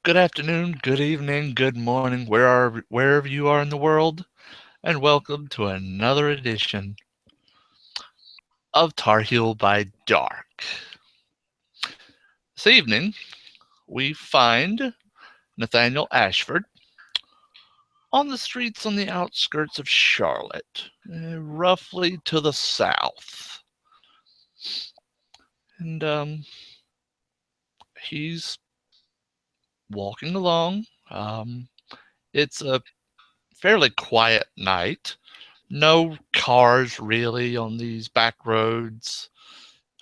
Good afternoon, good evening, good morning, wherever you are in the world, and welcome to another edition of Tarheel by Dark. This evening, we find Nathaniel Ashford on the streets on the outskirts of Charlotte, roughly to the south. And he's walking along. It's a fairly quiet night. No cars really on these back roads.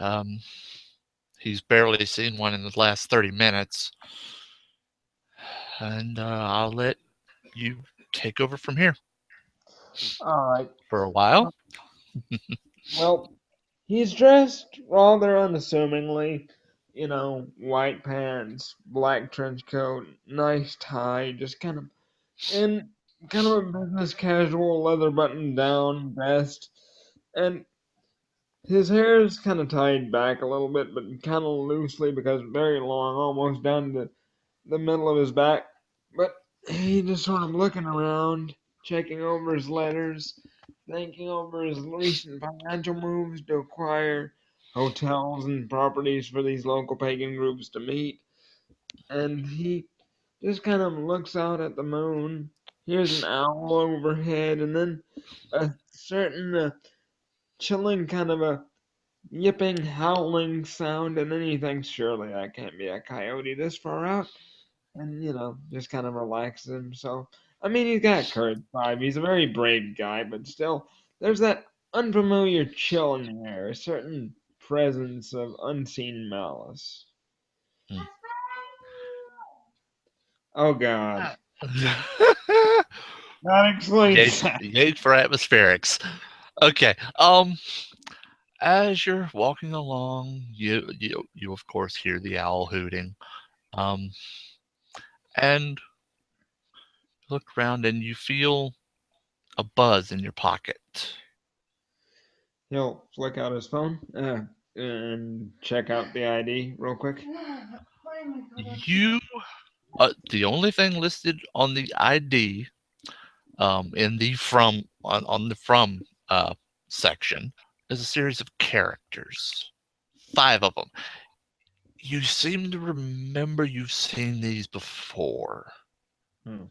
Um, he's barely seen one in the last 30 minutes. And I'll let you take over from here All right. for a while. Well, he's dressed rather unassumingly. White pants, black trench coat, nice tie, just in kind of a business casual leather button down vest. And his hair is kind of tied back a little bit, but kind of loosely because very long, almost down to the middle of his back. But he just sort of looking around, checking over his letters, thinking over his recent financial moves to acquire hotels and properties for these local pagan groups to meet. And he just kind of looks out at the moon, hears an owl overhead, and then a certain chilling kind of a yipping, howling sound, and then he thinks, surely that can't be a coyote this far out and just kind of relaxes himself. I mean, he's got courage five. He's a very brave guy, but still, there's that unfamiliar chill in the air, a certain presence of unseen malice. Hmm. Oh God, that explains Gauge, that. gauge for atmospherics. Okay. As you're walking along, you of course hear the owl hooting. Um, and look around and you feel a buzz in your pocket. He'll flick out his phone and check out the ID real quick. You, the only thing listed on the ID, in the on the from section, is a series of characters. Five of them. You seem to remember you've seen these before. Hmm.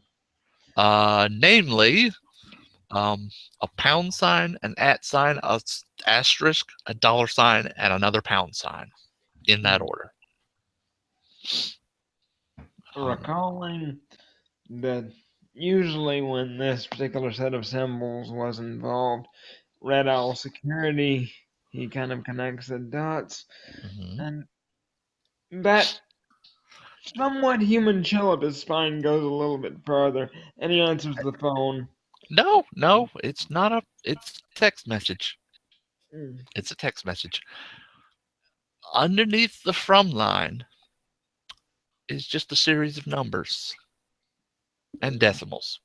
Namely, a pound sign, an at sign, a asterisk, a dollar sign, and another pound sign in that Hmm. order. Um, Recalling that usually when this particular set of symbols was involved, Red Owl Security, he kind of connects the dots, mhm. and that somewhat human chill of his spine goes a little bit further, and he answers the phone. No, no, it's not a. It's text message. Mm, It's a text message. Underneath the from line is just a series of numbers and mm. decimals.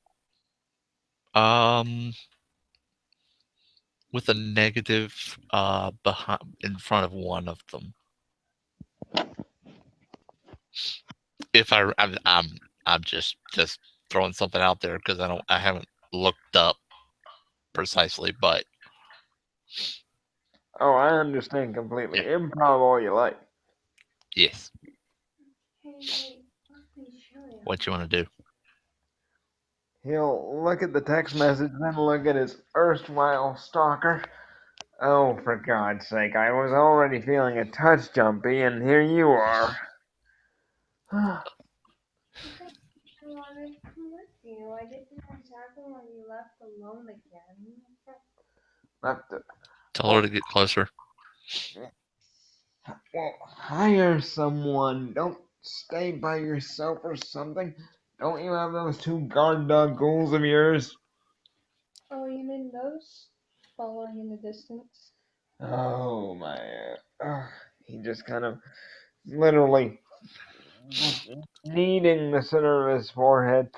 Um, with a negative behind in front of one of them. If I'm just throwing something out there because I haven't looked up precisely, but Oh, I understand completely. yeah, Improv all you like. yes. What you want to do? He'll look at the text message, then look at his erstwhile stalker. Oh, for God's sake, I was already feeling a touch jumpy, and here you are. Left it. Tell her Well, to get closer. well, hire someone. Don't stay by yourself or something. Don't you have those two guard dog ghouls of yours? Oh my. Uh, he just kind of literally just kneading the center of his forehead.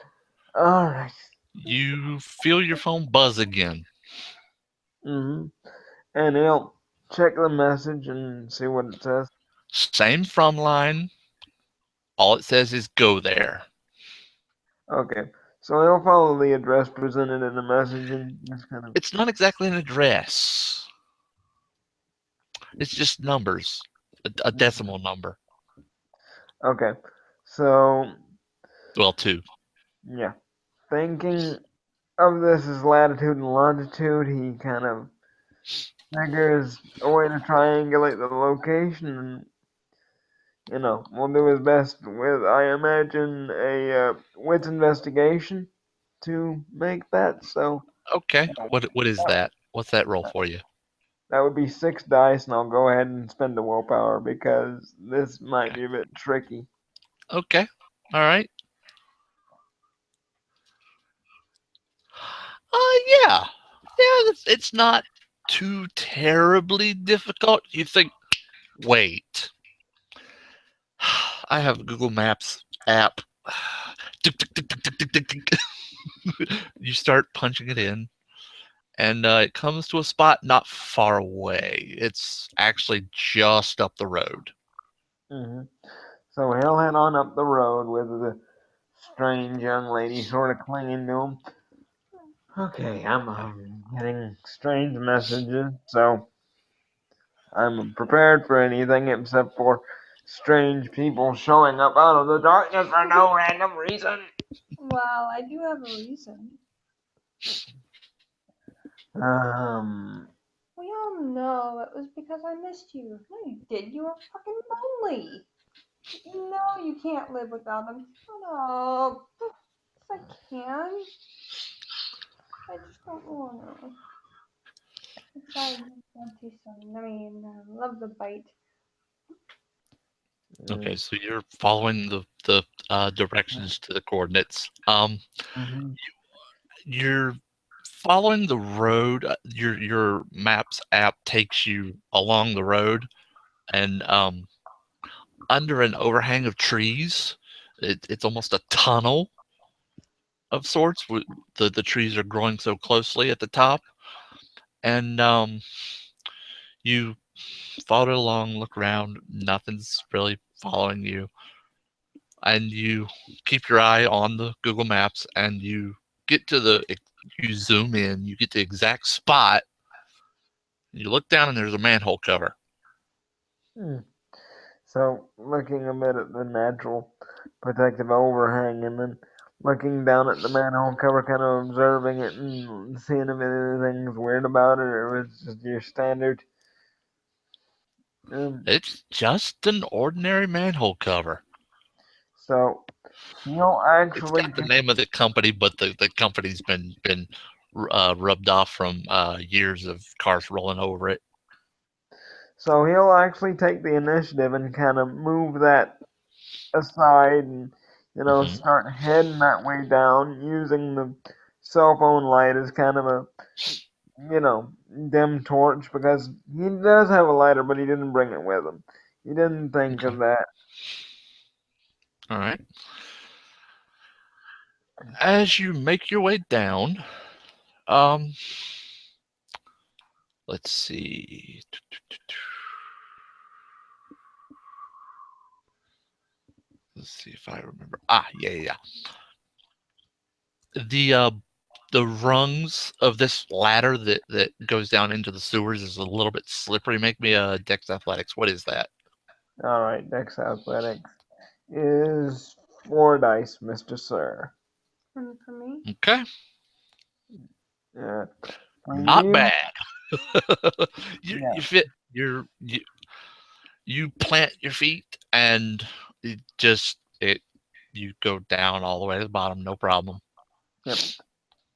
Alright. You feel your phone buzz again. Mm-hmm. And he'll check the message and see what it says. Same from line, All it says is go there. Okay. So he'll follow the address presented in the message and just kind of. It's not exactly an address. It's just numbers, a decimal number. Okay. So, Well, two. yeah. Thinking of this as latitude and longitude, he kind of figures a way to triangulate the location and, will do his best with, I imagine, a wits investigation to make that. So, Okay. What is that, that? What's that roll for you? that would be 6 dice, and I'll go ahead and spend the willpower because this might Okay. be a bit tricky. Okay. All right. Yeah. Yeah, it's not too terribly difficult. You think, wait, I have a Google Maps app. You start punching it in, and it comes to a spot not far away. It's actually just up the road. hmm So he'll head on up the road with the strange young lady sort of clinging to him. Okay, I'm getting strange messages, so I'm prepared for anything except for strange people showing up out of the darkness for no random reason. Well, I do have a reason. Um, We all know it was because I missed you. No, you did. You were fucking lonely. You know you can't live without them. Shut up. Yes, I can. I just don't want to. Besides, I want to some. I mean, I love the bite. Okay, so you're following the directions to the coordinates. mhm, You're following the road. Your maps app takes you along the road, and under an overhang of trees. It's almost a tunnel of sorts. The trees are growing so closely at the top, and you follow along, look around. Nothing's really following you, and you keep your eye on the Google Maps, and get to the you zoom in, you get the exact spot. You look down, and there's a manhole cover. hmm. So looking a bit at the natural protective overhang and then looking down at the manhole cover, kind of observing it and seeing if anything's weird about it or if it's just your standard. Um, It's just an ordinary manhole cover. so you'll It's actually got the name of the company, but the company's been rubbed off from years of cars rolling over it. so he'll actually take the initiative and kind of move that aside and Hmm. start heading that way down using the cell phone light as kind of a dim torch because he does have a lighter, but he didn't bring it with him. He didn't think Okay. of that. All right. As you make your way down, um, let's see. Let's see if I remember. Yeah. The rungs of this ladder that goes down into the sewers is a little bit slippery. Make me a Dex Athletics. What is that? All right, Dex Athletics is 4 dice, Mister Sir. And for me, Okay, Uh, for not you, bad. You yeah, fit you plant your feet and it you go down all the way to the bottom, no problem. yep.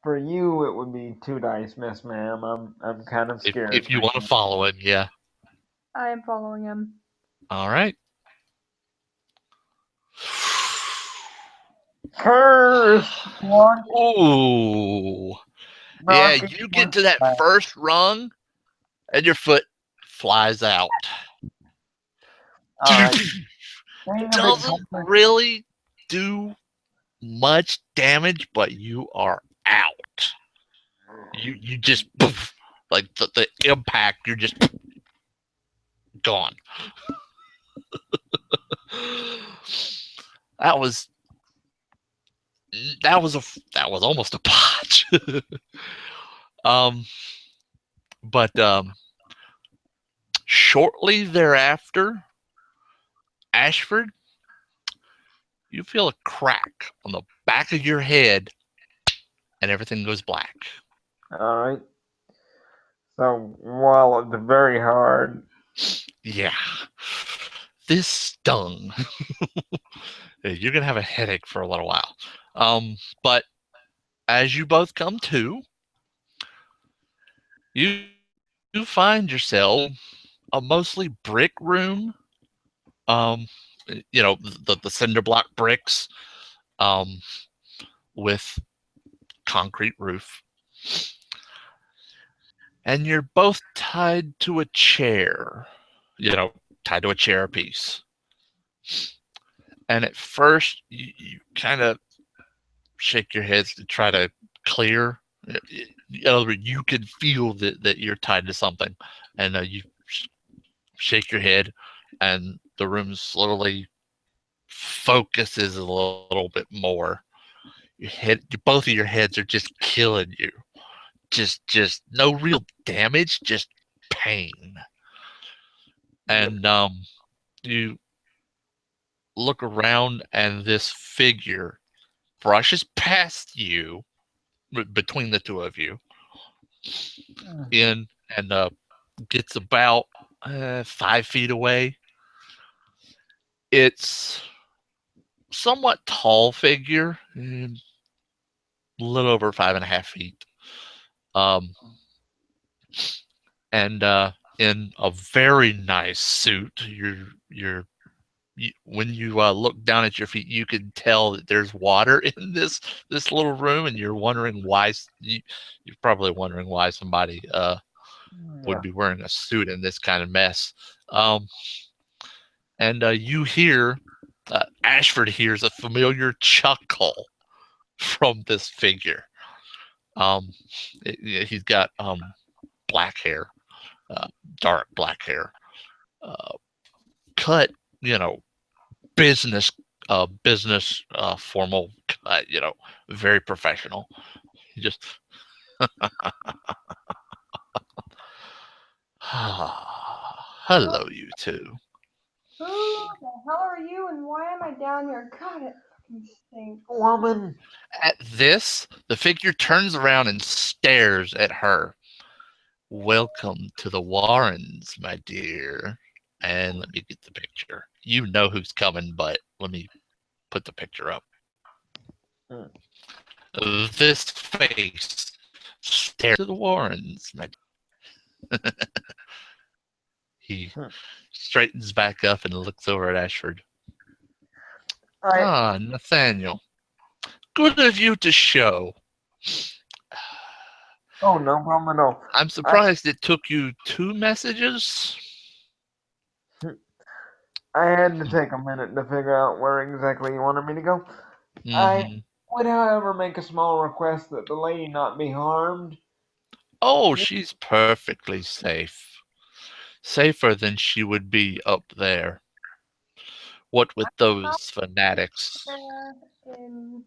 For you, it would be 2 dice, Miss Ma'am. I'm kind of scared If you for want to you. follow him, yeah. I am following him. All right. Curse one, Ooh. Yeah, knocking you get one to that back. first rung and your foot flies out. All right, being a bit Doesn't really do much damage, but you are out. You just poof, like the impact, you're just gone. That was that was almost a botch. um, but shortly thereafter, Ashford, you feel a crack on the back of your head, and everything goes black. Alright. So, while it's very hard. Yeah, this stung. You're gonna have a headache for a little while. But as you both come to, you find yourselves in a mostly brick room. Um, the cinder block bricks, um, with concrete roof, and you're both tied to a chair. Tied to a chair piece. And at first, you kind of shake your heads to try to clear. In other words, you can feel that you're tied to something, and you shake your head, and the room slowly focuses a little bit more. Both of your heads are just killing you. Just no real damage, just pain. Yep. And you look around, and this figure brushes past you between the two of you, in and gets about 5 feet away. It's somewhat tall figure, a little over 5.5 feet, um, and in a very nice suit. When you look down at your feet, you can tell that there's water in this little room, and you're wondering why. You're probably wondering why somebody would Yeah. be wearing a suit in this kind of mess. And you hear Ashford hears a familiar chuckle from this figure. Um, he's got black hair, uh, dark black hair, uh, cut, you know, business, formal cut, very professional. He just, hello, you two. Who the hell are you and why am I down here? God, it fucking stinks. Woman. At this, the figure turns around and stares at her. Welcome to the Warrens, my dear. And let me get the picture. You know who's coming, but let me put the picture up. Mm. This face stares to the Warrens. He Hmm. straightens back up and looks over at Ashford. I. Ah, Nathaniel. Good of you to show. Oh, no problem at all. I'm I. surprised it took you 2 messages. I had to take a minute to figure out where exactly you wanted me to go. I Mm-hmm. would, however, make a small request that the lady not be harmed. Oh, she's perfectly safe. Safer than she would be up there. What with How those fanatics? there in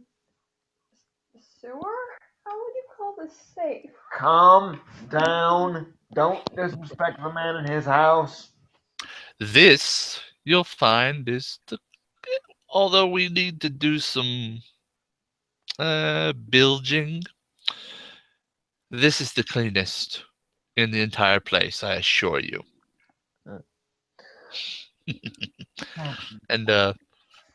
the sewer? How would you call this safe? Calm down. Don't disrespect the man in his house. This, you'll find, is the. Although we need to do some bilging, this is the cleanest in the entire place, I assure you. And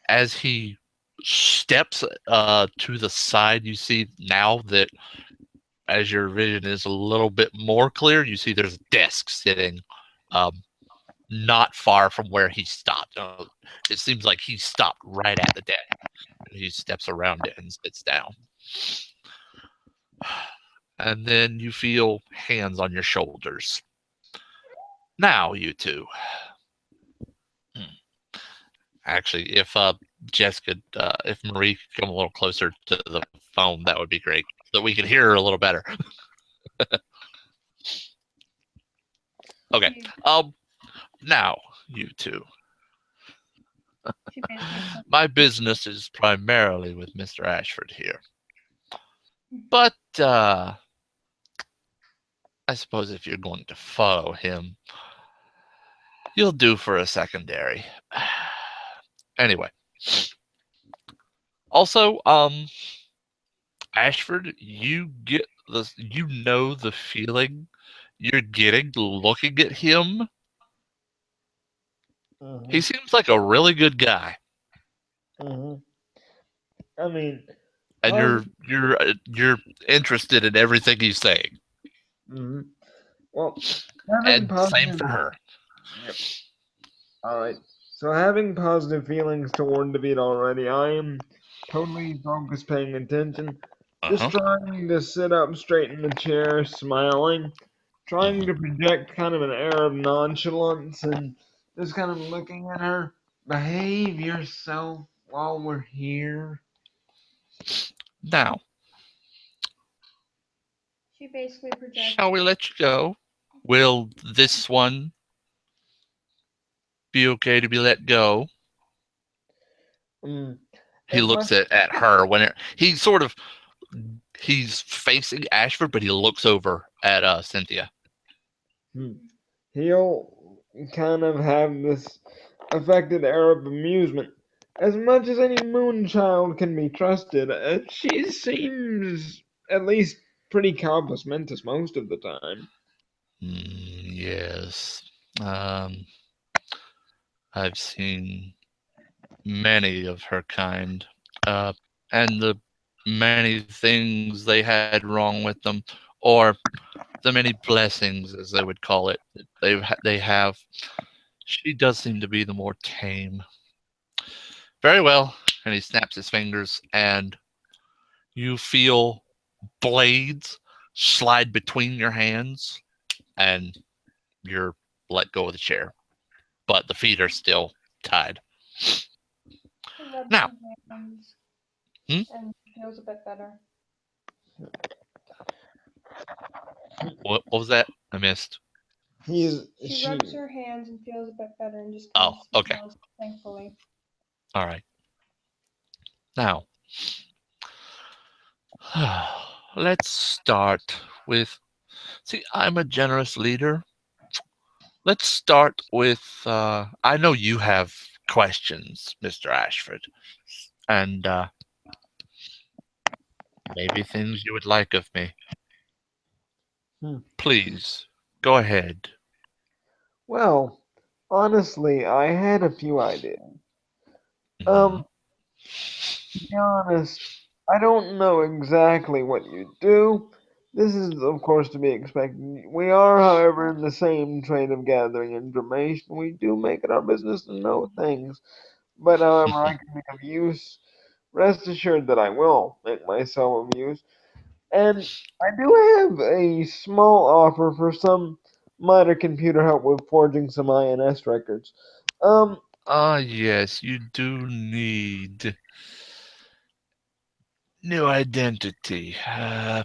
as he steps to the side, you see now that as your vision is a little bit more clear, you see there's a desk sitting um, not far from where he stopped. It seems like he stopped right at the desk. He steps around it and sits down. And then you feel hands on your shoulders. Now, you two. Hmm. Actually, if Jess could, if Marie could come a little closer to the phone, that would be great, so we could hear her a little better. Okay. She Now, you two. She basically said, My business is primarily with Mr. Ashford here. But I suppose if you're going to follow him, you'll do for a secondary. Anyway, also, Ashford, you know the feeling you're getting looking at him. He Mhm. seems like a really good guy, Mhm. I mean, and positive. you're interested in everything he's saying, Mhm. Well, having and same positive. for her. Yep. All right. So having positive feelings toward David already, I am totally focused, paying attention, Uh just huh. trying to sit up straight in the chair, smiling, trying Hmm. to project kind of an air of nonchalance, and just kind of looking at her. Behave yourself while we're here. Now, she basically projects. shall we let you go? Will this one be okay to be let go? Mm, He as much looks at her when he sort of he's facing Ashford, but he looks over at Cynthia. Hmm. He'll kind of have this affected air of amusement. As much as any moonchild can be trusted, she seems at least pretty complimentous most of the time. Yes. Um, I've seen many of her kind, uh, and the many things they had wrong with them, or the many blessings, as they would call it, that they have. She does seem to be the more tame. Very well. And he snaps his fingers, and you feel blades slide between your hands, and you're let go of the chair, but the feet are still tied. She rubs Now, her hands hmm? and feels a bit better. What was that? I missed. She She rubs her hands and feels a bit better and just kind Oh, of okay. smiles thankfully. All right. Now, let's start with. See, I'm a generous leader. Let's start with. I know you have questions, Mr. Ashford, and maybe things you would like of me. Hmm. Please, go ahead. Well, honestly, I had a few ideas. Hmm. Um, To be honest, I don't know exactly what you do. This is, of course, to be expected. We are, however, in the same trade of gathering information. We do make it our business to know things. But, however, I can be of use. Rest assured that I will make myself of use. And I do have a small offer for some minor computer help with forging some INS records. Um, Ah, yes, you do need new identity.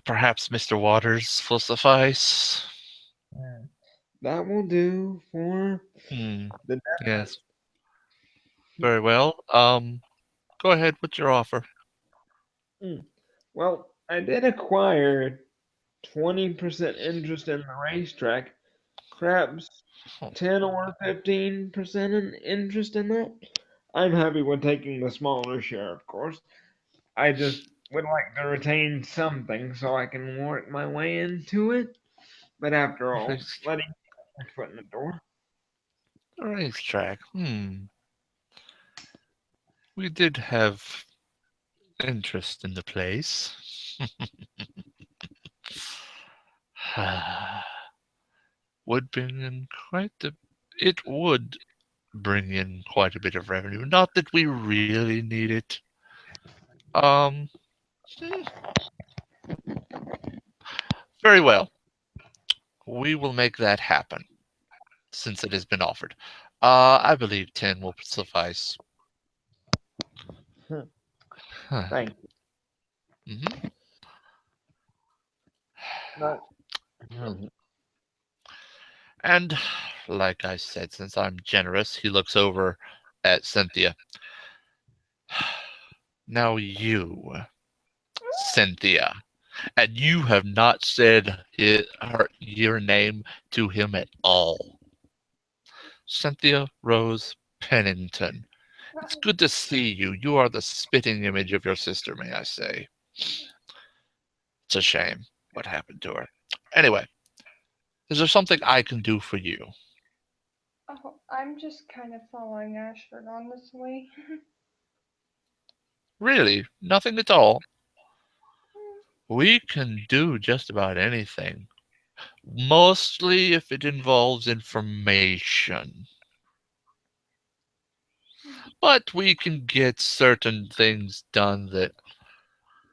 Perhaps Mr. Waters will suffice. that will do for Hmm. the Yes. Very well. Go ahead with your offer. Mm. Well, I did acquire 20% interest in the racetrack, perhaps Oh, 10 or 15% in interest in that. I'm happy with taking the smaller share, of course. I just would like to retain something so I can work my way into it. But after all, race, letting my foot in the door. racetrack. Hmm. We did have interest in the place. would bring in quite a. It would bring in quite a bit of revenue. Not that we really need it. Um. hmm, Very well. We will make that happen since it has been offered. I believe 10 will suffice. Hmm, Huh. thank you. Mhm. Not, hmm, And like I said, since I'm generous, he looks over. at Cynthia. Now Cynthia, and you have not said your name to him at all. Cynthia Rose Pennington. It's good to see you. You are the spitting image of your sister, may I say. It's a shame what happened to her. Anyway, is there something I can do for you? Oh, I'm just kind of following Ashford, honestly. Really? Nothing at all? We can do just about anything. Mostly if it involves information. But we can get certain things done that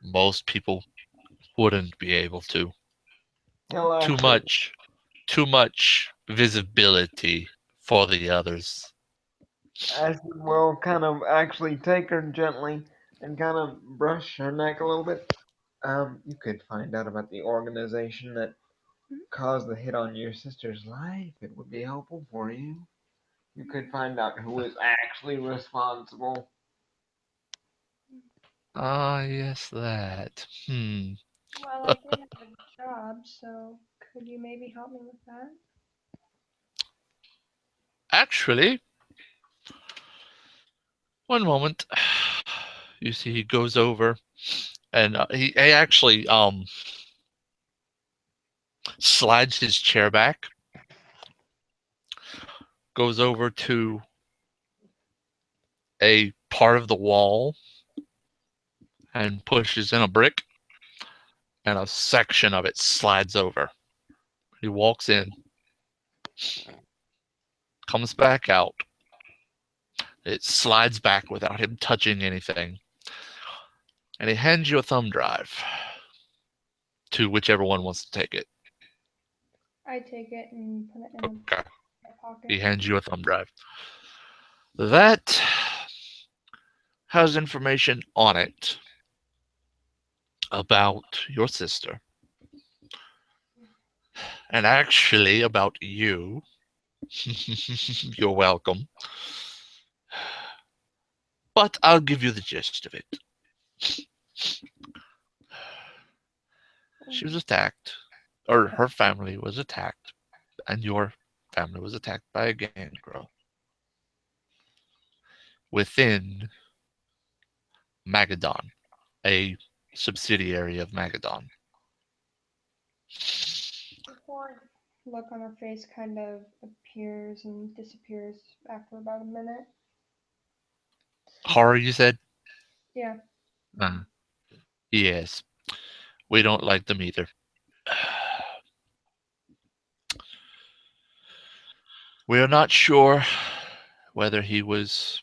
most people wouldn't be able to. He'll Too actually, much, too much visibility for the others. Ashford will kind of actually take her gently and kind of brush her neck a little bit. You could find out about the organization that caused the hit on your sister's life. It would be helpful for you. You could find out who is actually responsible. Ah, yes, that. Well, I did have a job, so could you maybe help me with that? Actually, one moment. You see, he goes over and he actually slides his chair back, goes over to a part of the wall and pushes in a brick, and a section of it slides over. He walks in, comes back out. It slides back without him touching anything, and he hands you a thumb drive to whichever one wants to take it. I take it and put it in Okay. my pocket. He hands you a thumb drive. That has information on it about your sister, and actually about you. You're welcome. But I'll give you the gist of it. She was attacked, or her family was attacked, and your family was attacked by a gangrel within Magadon, a subsidiary of Magadon. Before look on her face kind of appears and disappears after about a minute. Horror, you said? Yeah. Uh, yes, we don't like them either. We are not sure whether he was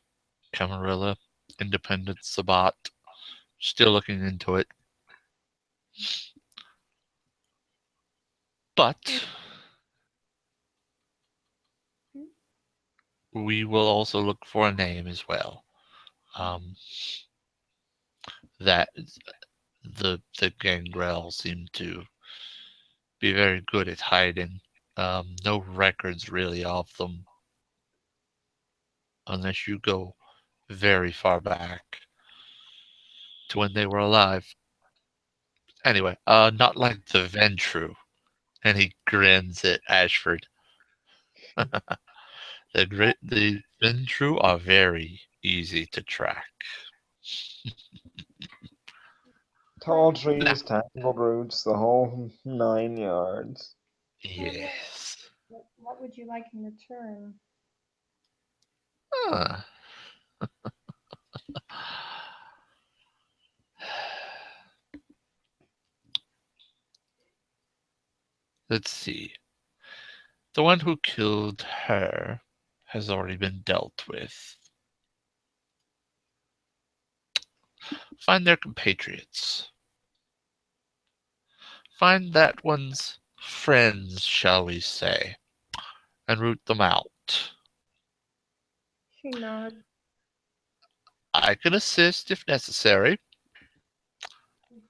Camarilla, Independent, Sabat. Still looking into it. But we will also look for a name as well. That the gangrel seem to be very good at hiding. No records really of them, unless you go very far back to when they were alive. Anyway, not like the Ventru. And he grins at Ashford. The Ventru are very easy to track. Tall Now, trees, tangled roots, the whole 9 yards. So what, yes. what would you like in return? Huh. Let's see. The one who killed her has already been dealt with. Find their compatriots. Find that one's friends, shall we say, and root them out. She nods. I can assist if necessary.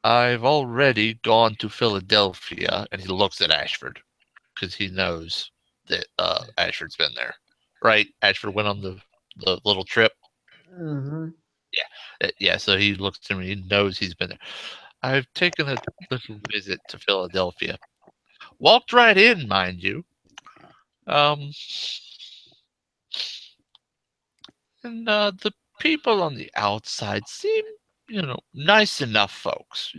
I've already gone to Philadelphia, and he looks at Ashford because he knows that Ashford's been there. Right? Ashford went on the the little trip. Mm-hmm. Yeah. So he looks at me. He knows he's been there. I've taken a little visit to Philadelphia. Walked right in, mind you. Um, and the people on the outside seem, nice enough folks.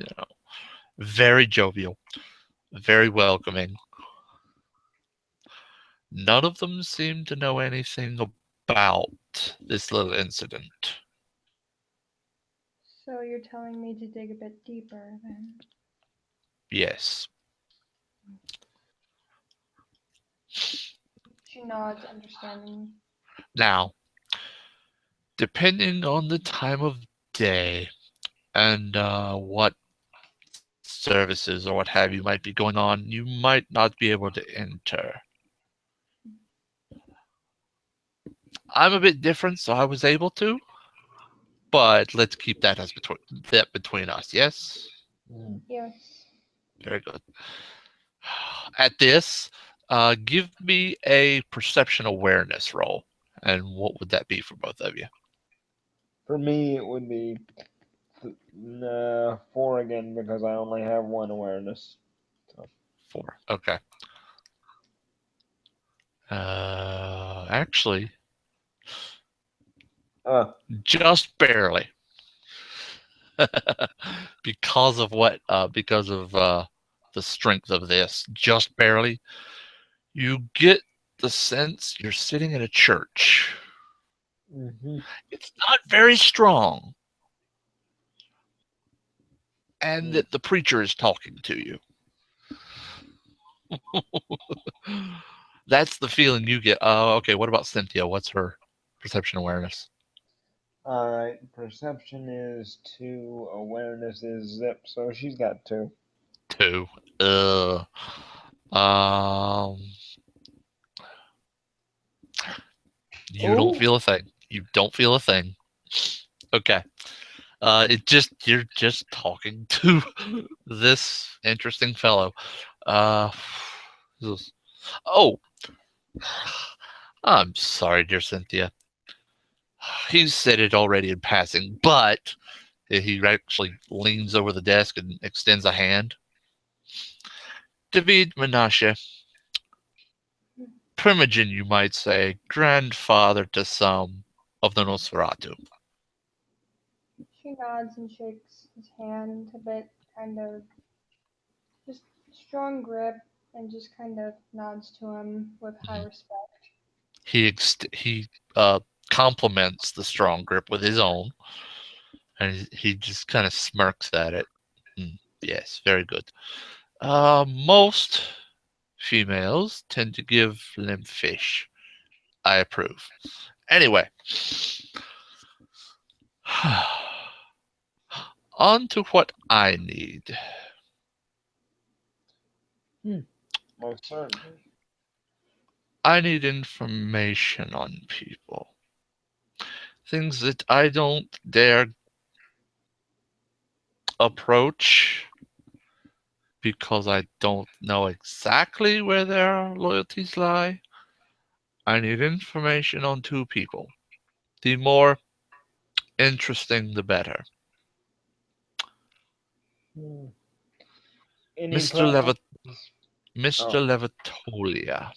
Very jovial, very welcoming. None of them seem to know anything about this little incident. So you're telling me to dig a bit deeper then? Yes. She nods, understanding. Now, depending on the time of day and what services or what have you might be going on, you might not be able to enter. I'm a bit different, so I was able to, but let's keep that between us. Yes, Mm. Yes. very good. At this, give me a perception awareness roll, and what would that be for both of you? For me, it would be 4 again because I only have one awareness. So, 4. Okay. Actually, uh, just barely, because of the strength of this, just barely. You get the sense you're sitting in a church. mm-hmm. It's not very strong, and Mm. that the preacher is talking to you. That's the feeling you get. Okay, what about Cynthia? What's her perception awareness? All right, perception is 2, awareness is zip, so she's got 2. 2. Uh, um, you don't Oh, feel a thing. You don't feel a thing. Okay. You're just talking to this interesting fellow. Uh, oh, I'm sorry, dear Cynthia. He said it already in passing, but he actually leans over the desk and extends a hand. David Menashe, primogen, you might say, grandfather to some of the Nosferatu. She nods and shakes his hand a bit, kind of just strong grip, and just kind of nods to him with high Mhm. respect. He compliments the strong grip with his own, and he just kind of smirks at it. Yes, very good. Most females tend to give limp fish. I approve. Anyway, on to what I need. hmm. Most certainly. I need information on people. Things that I don't dare approach because I don't know exactly where their loyalties lie. I need information on 2 people. The more interesting, the better. Hmm. Any Mr. preference? Mr. Oh, Levitolia.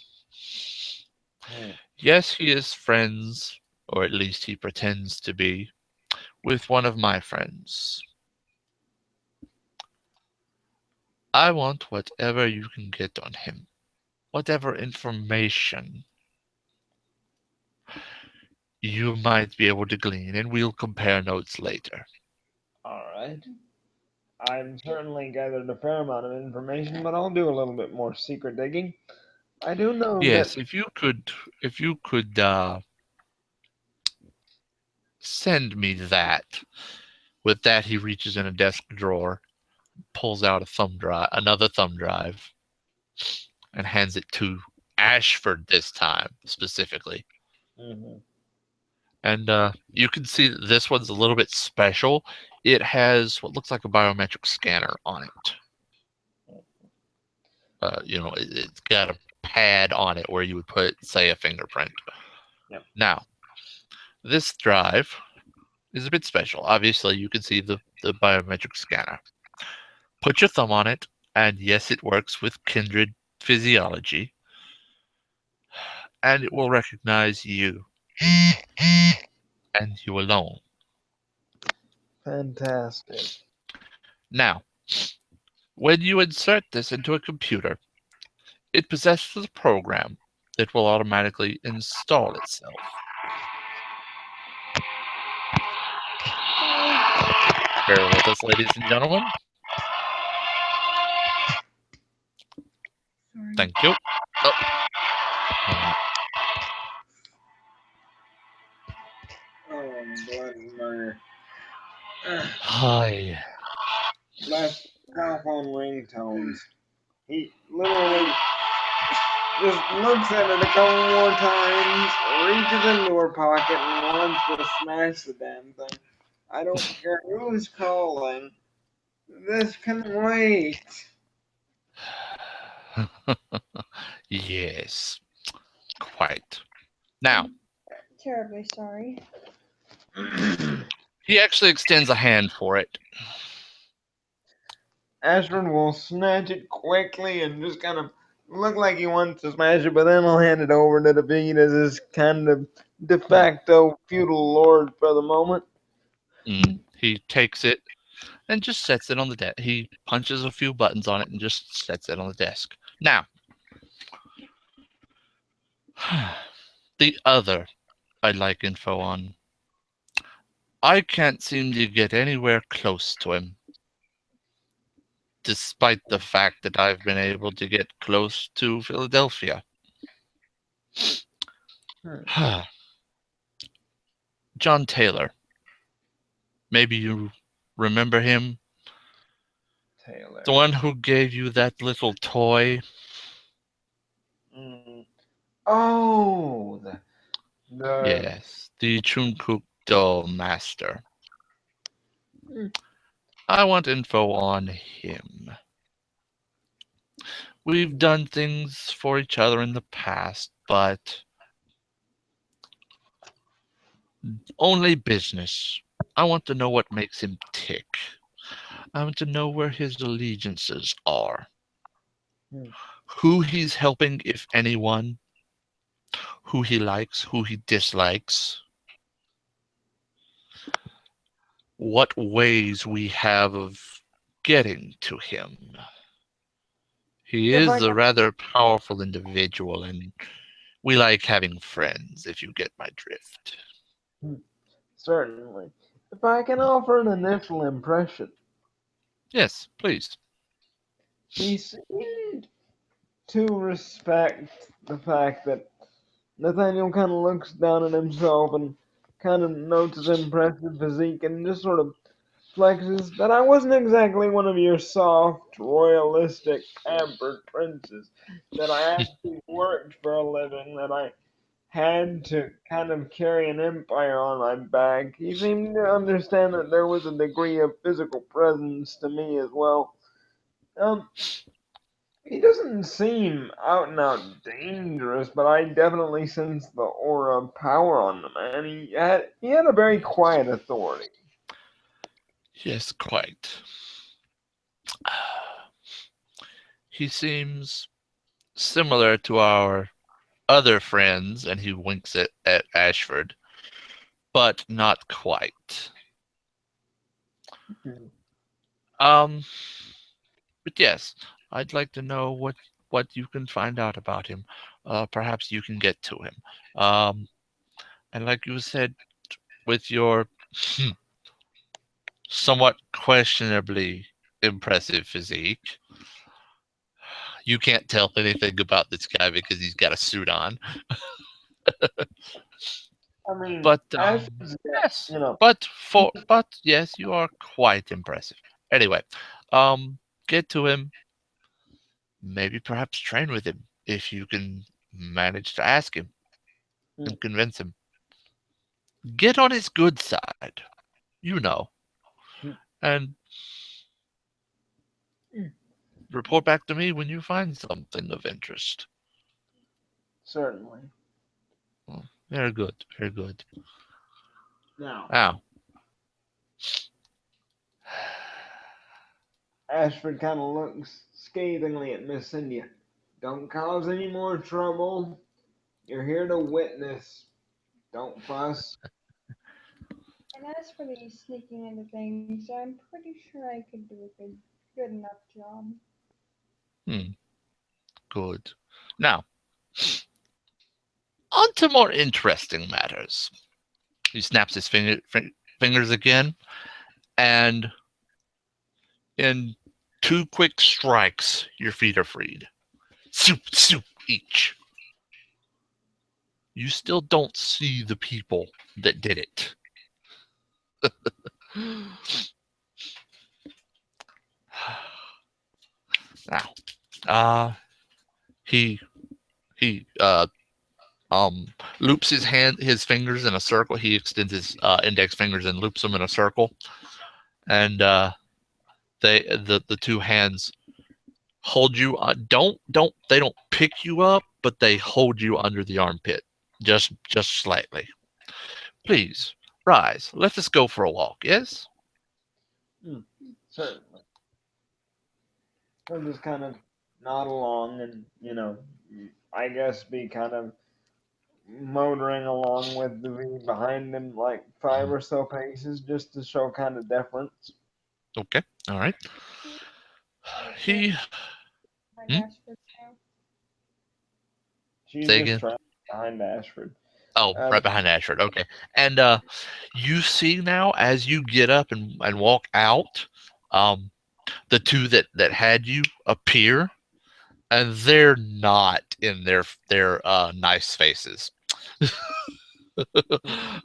hmm. Yes, he is friends, or at least he pretends to be, with one of my friends. I want whatever you can get on him, whatever information you might be able to glean, and we'll compare notes later. All right. I've certainly gathered a fair amount of information, but I'll do a little bit more secret digging. I do know that. Yes, if you could send me that. With that, he reaches in a desk drawer, pulls out another thumb drive, and hands it to Ashford this time specifically. Hmm. And you can see that this one's a little bit special. It has what looks like a biometric scanner on it. It's got a pad on it where you would put, say, a fingerprint. Yep. Now, This drive is a bit special. Obviously, you can see the biometric scanner. Put your thumb on it, and yes, it works with kindred physiology, and it will recognize you and you alone. Fantastic. Now, when you insert this into a computer, it possesses a program that will automatically install itself. Bear with us, ladies and gentlemen. Sorry. Thank you. Oh, one moment. Oh, bloody murder. Ugh, Hi. left telephone ringtones. He literally just looks at it a couple more times, reaches into her pocket, and wants to smash the damn thing. I don't care who's calling. This can wait. Yes, quite. Now, I'm terribly sorry. he actually extends a hand for it. Ashford will snatch it quickly and just kind of look like he wants to smash it, but then he'll hand it over to David as his kind of de Hmm. facto feudal lord for the moment. He takes it and just sets it on the desk. He punches a few buttons on it and just sets it on the desk. Now, the other I'd like info on. I can't seem to get anywhere close to him, despite the fact that I've been able to get close to Philadelphia. Hmm, John Taylor. Maybe you remember him? The Taylor. one who gave you that little toy? Mm. Oh, the Yes, the Chunkook Doll Master. mm, I want info on him. We've done things for each other in the past, but only business. I want to know what makes him tick. I want to know where his allegiances are, mm. who he's helping, if anyone, who he likes, who he dislikes, what ways we have of getting to him. He If I is a rather powerful individual, and we like having friends, if you get my drift. can, certainly, if I can offer an initial impression, Yes, please. he seemed to respect the fact that Nathaniel kind of looks down at himself and kind of notes his impressive physique and just sort of flexes that I wasn't exactly one of your soft, royalistic, pampered princes, that I actually worked for a living, that I had to kind of carry an empire on my back. He seemed to understand that there was a degree of physical presence to me as well. Um, he doesn't seem out and out dangerous, but I definitely sense the aura of power on the man. He had a very quiet authority. Yes, quite. He seems similar to our other friends, and he winks at Ashford, but not quite. Hmm, Um, but yes, I'd like to know what you can find out about him. Perhaps you can get to him. Um, and like you said, with your somewhat questionably impressive physique, you can't tell anything about this guy because he's got a suit on. I mean, But Ashton's got, yes, you know, but yes, you are quite impressive. Anyway, get to him. Maybe perhaps train with him if you can manage to ask him hmm, and convince him. Get on his good side, you know, hmm, and hmm, report back to me when you find something of interest. certainly. Well, very good, very good. Now, Wow. Ashford kind of looks scathingly at Miss Cynthia. Don't cause any more trouble. You're here to witness. Don't fuss. And as for the sneaking into things, I'm pretty sure I could do a good enough job. Hmm. Good. Now, on to more interesting matters. He snaps his fingers again, and in two quick strikes, your feet are freed. Soup, soup, each. You still don't see the people that did it. Now, uh, he he loops his fingers in a circle. He extends his index fingers and loops them in a circle, and the two hands hold you. Don't they don't pick you up, but they hold you under the armpit, just slightly. Please rise. Let us go for a walk. Yes. Hmm, certainly. He'll just kind of nod along and, I guess be kind of motoring along with the V behind him like five Mhm. or so paces just to show kind of deference. Okay. All right. Like where He. behind Hmm? Ashford now? She's Say just again. trying behind Ashford. Oh, Uh, right behind Ashford. Okay. And you see now as you get up and walk out, um, the two that had you appear, and they're not in their nice faces.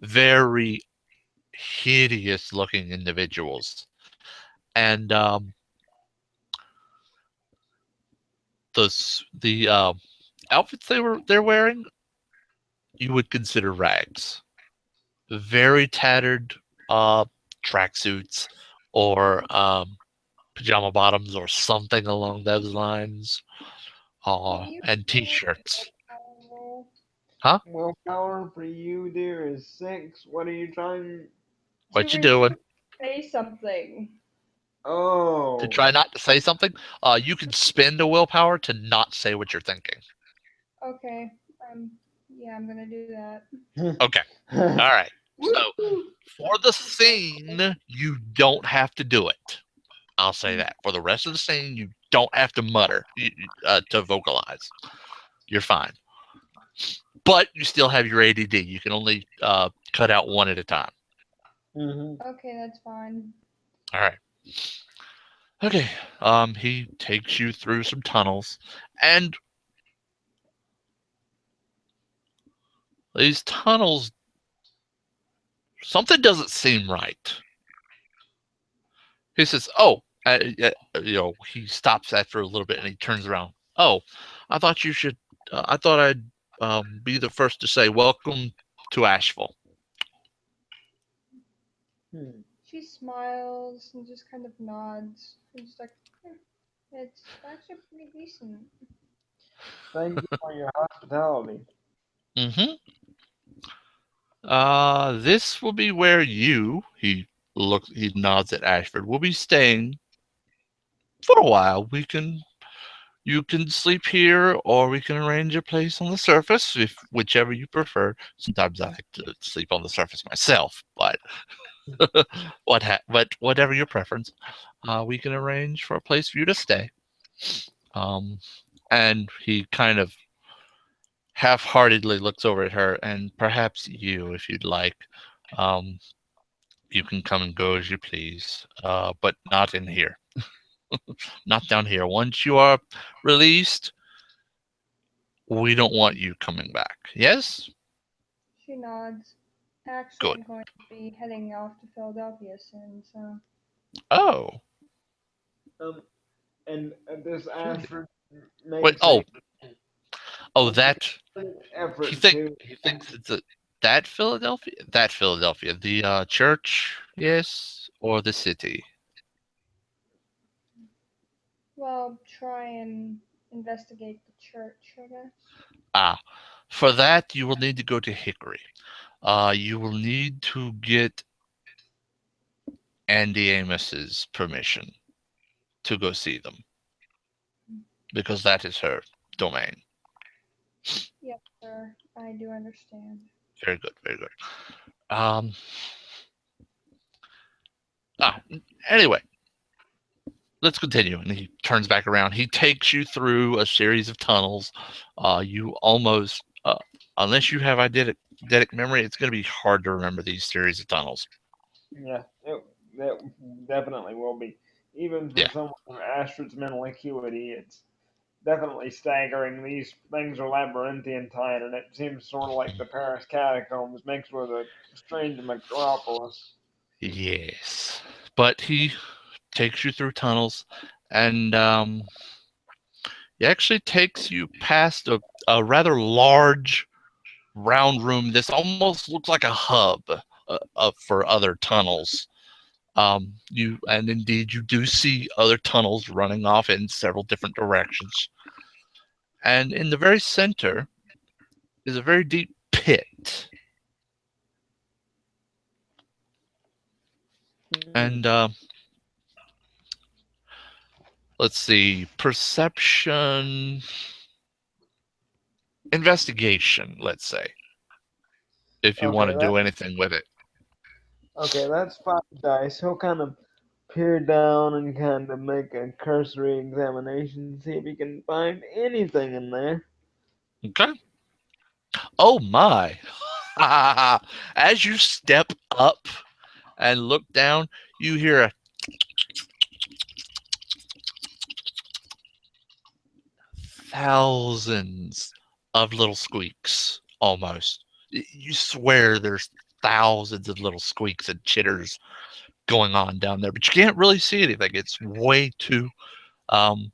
Very hideous looking individuals, and the outfits they're wearing you would consider rags. Very tattered tracksuits or pajama bottoms or something along those lines, Can you and give me t-shirts. a roll? Huh? Willpower for you, dear, is 6. What are you trying? To What you refuse doing? to say something. To Oh. try not to say something? You can spend a willpower to not say what you're thinking. Okay. Yeah, I'm gonna do that. Okay. All right. So Woo! for the scene, you don't have to do it. I'll say that. For the rest of the scene, you don't have to mutter to vocalize. You're fine. But you still have your ADD. You can only cut out one at a time. Hmm. Okay, that's fine. All right. Okay. He takes you through some tunnels, and these tunnels, something doesn't seem right. He says, "Oh, he stops after a little bit and he turns around. Oh, I thought you should. I thought I'd be the first to say welcome to Asheville. Hmm. She smiles and just kind of nods. And just like, "Hmm, it's actually pretty decent." Thank you for your hospitality. Mm-hmm. This will be where he nods at Ashford. We'll be staying for a while. You can sleep here, or we can arrange a place on the surface, if whichever you prefer. Sometimes I like to sleep on the surface myself, but but whatever your preference, we can arrange for a place for you to stay. Um, and he kind of half-heartedly looks over at her, and perhaps you, if you'd like. Um, you can come and go as you please, but not in here, not down here. Once you are released, we don't want you coming back. Yes? She nods. Actually, Good. I'm going to be heading off to Philadelphia soon, so. Oh, Um, and this Philly. Ashford Wait. makes a Oh, that effort to. he thinks it's that Philadelphia, the church, yes, or the city. Well, try and investigate the church, I guess. Ah. For that, you will need to go to Hickory. You will need to get Andy Amos's permission to go see them because that is her domain. Yes, sir. I do understand. Very good, very good. Um, ah, anyway, let's continue. And he turns back around. He takes you through a series of tunnels. You almost, unless you have eidetic memory, it's going to be hard to remember these series of tunnels. Yeah, that definitely will be. Even for Yeah, someone with Ashford's mental acuity, it's definitely staggering. These things are labyrinthian tight, and it seems sort of like the Paris catacombs mixed with a strange metropolis. yes. But he takes you through tunnels, and he actually takes you past a rather large round room. This almost looks like a hub for other tunnels. And indeed, you do see other tunnels running off in several different directions. And in the very center is a very deep pit. Hmm. And let's see, perception, investigation, let's say, if you want Okay, to do anything with it. that's 5 dice. He'll kind of peer down and kind of make a cursory examination, see if he can find anything in there. Okay. Oh my. As you step up and look down, you hear thousands of little squeaks almost. You swear there's thousands of little squeaks and chitters going on down there, but you can't really see anything. It's way too um,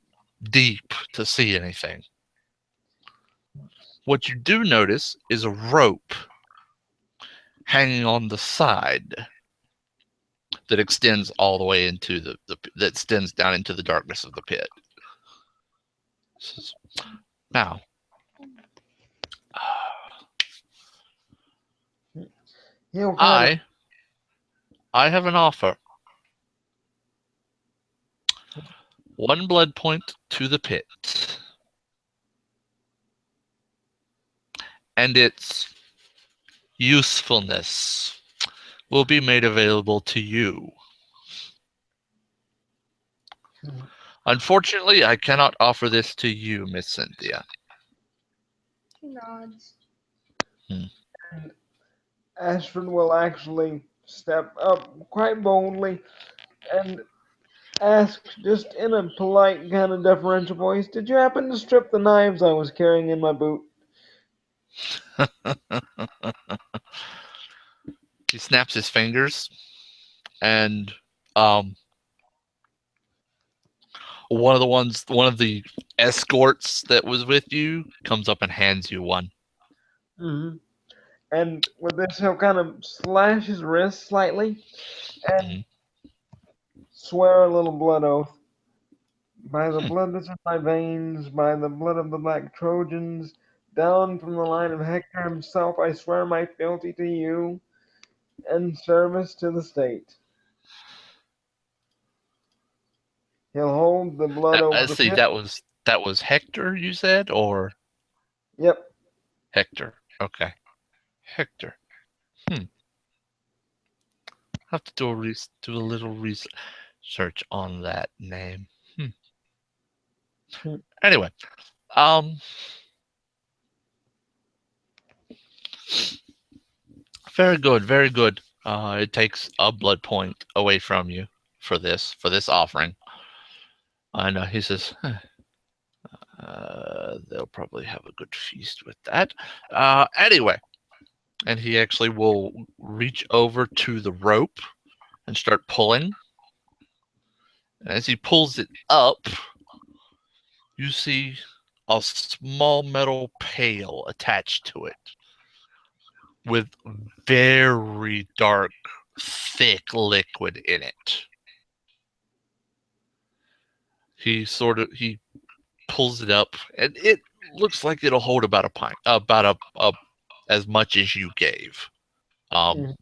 deep to see anything. What you do notice is a rope hanging on the side that extends all the way into that extends down into the darkness of the pit. Now, He'll kind of. I I have an offer. 1 blood point to the pit, and its usefulness will be made available to you. Unfortunately, I cannot offer this to you, Miss Cynthia. He nods. Hmm. Ashford will actually step up quite boldly and ask, just in a polite, kind of deferential voice, "Did you happen to strip the knives I was carrying in my boot?" He snaps his fingers, and um, one of the escorts that was with you comes up and hands you one. Hmm. And with this, he'll kind of slash his wrist slightly and Mhm. swear a little blood oath. "By the Hmm. blood that's in my veins, by the blood of the black Trojans, down from the line of Hector himself, I swear my fealty to you and service to the state." He'll hold the blood over Let's the see, pit. that was Hector, you said, or Yep. Hector? Okay, Hector. Hmm. I have to do a little research on that name. Hmm. Anyway, um, very good, very good. It takes a blood point away from you for this offering. And he says, "Huh, they'll probably have a good feast with that." Anyway, and he actually will reach over to the rope and start pulling. And as he pulls it up, you see a small metal pail attached to it with very dark, thick liquid in it. He pulls it up, and it looks like it'll hold about a pint, about a as much as you gave. Um, Mhm.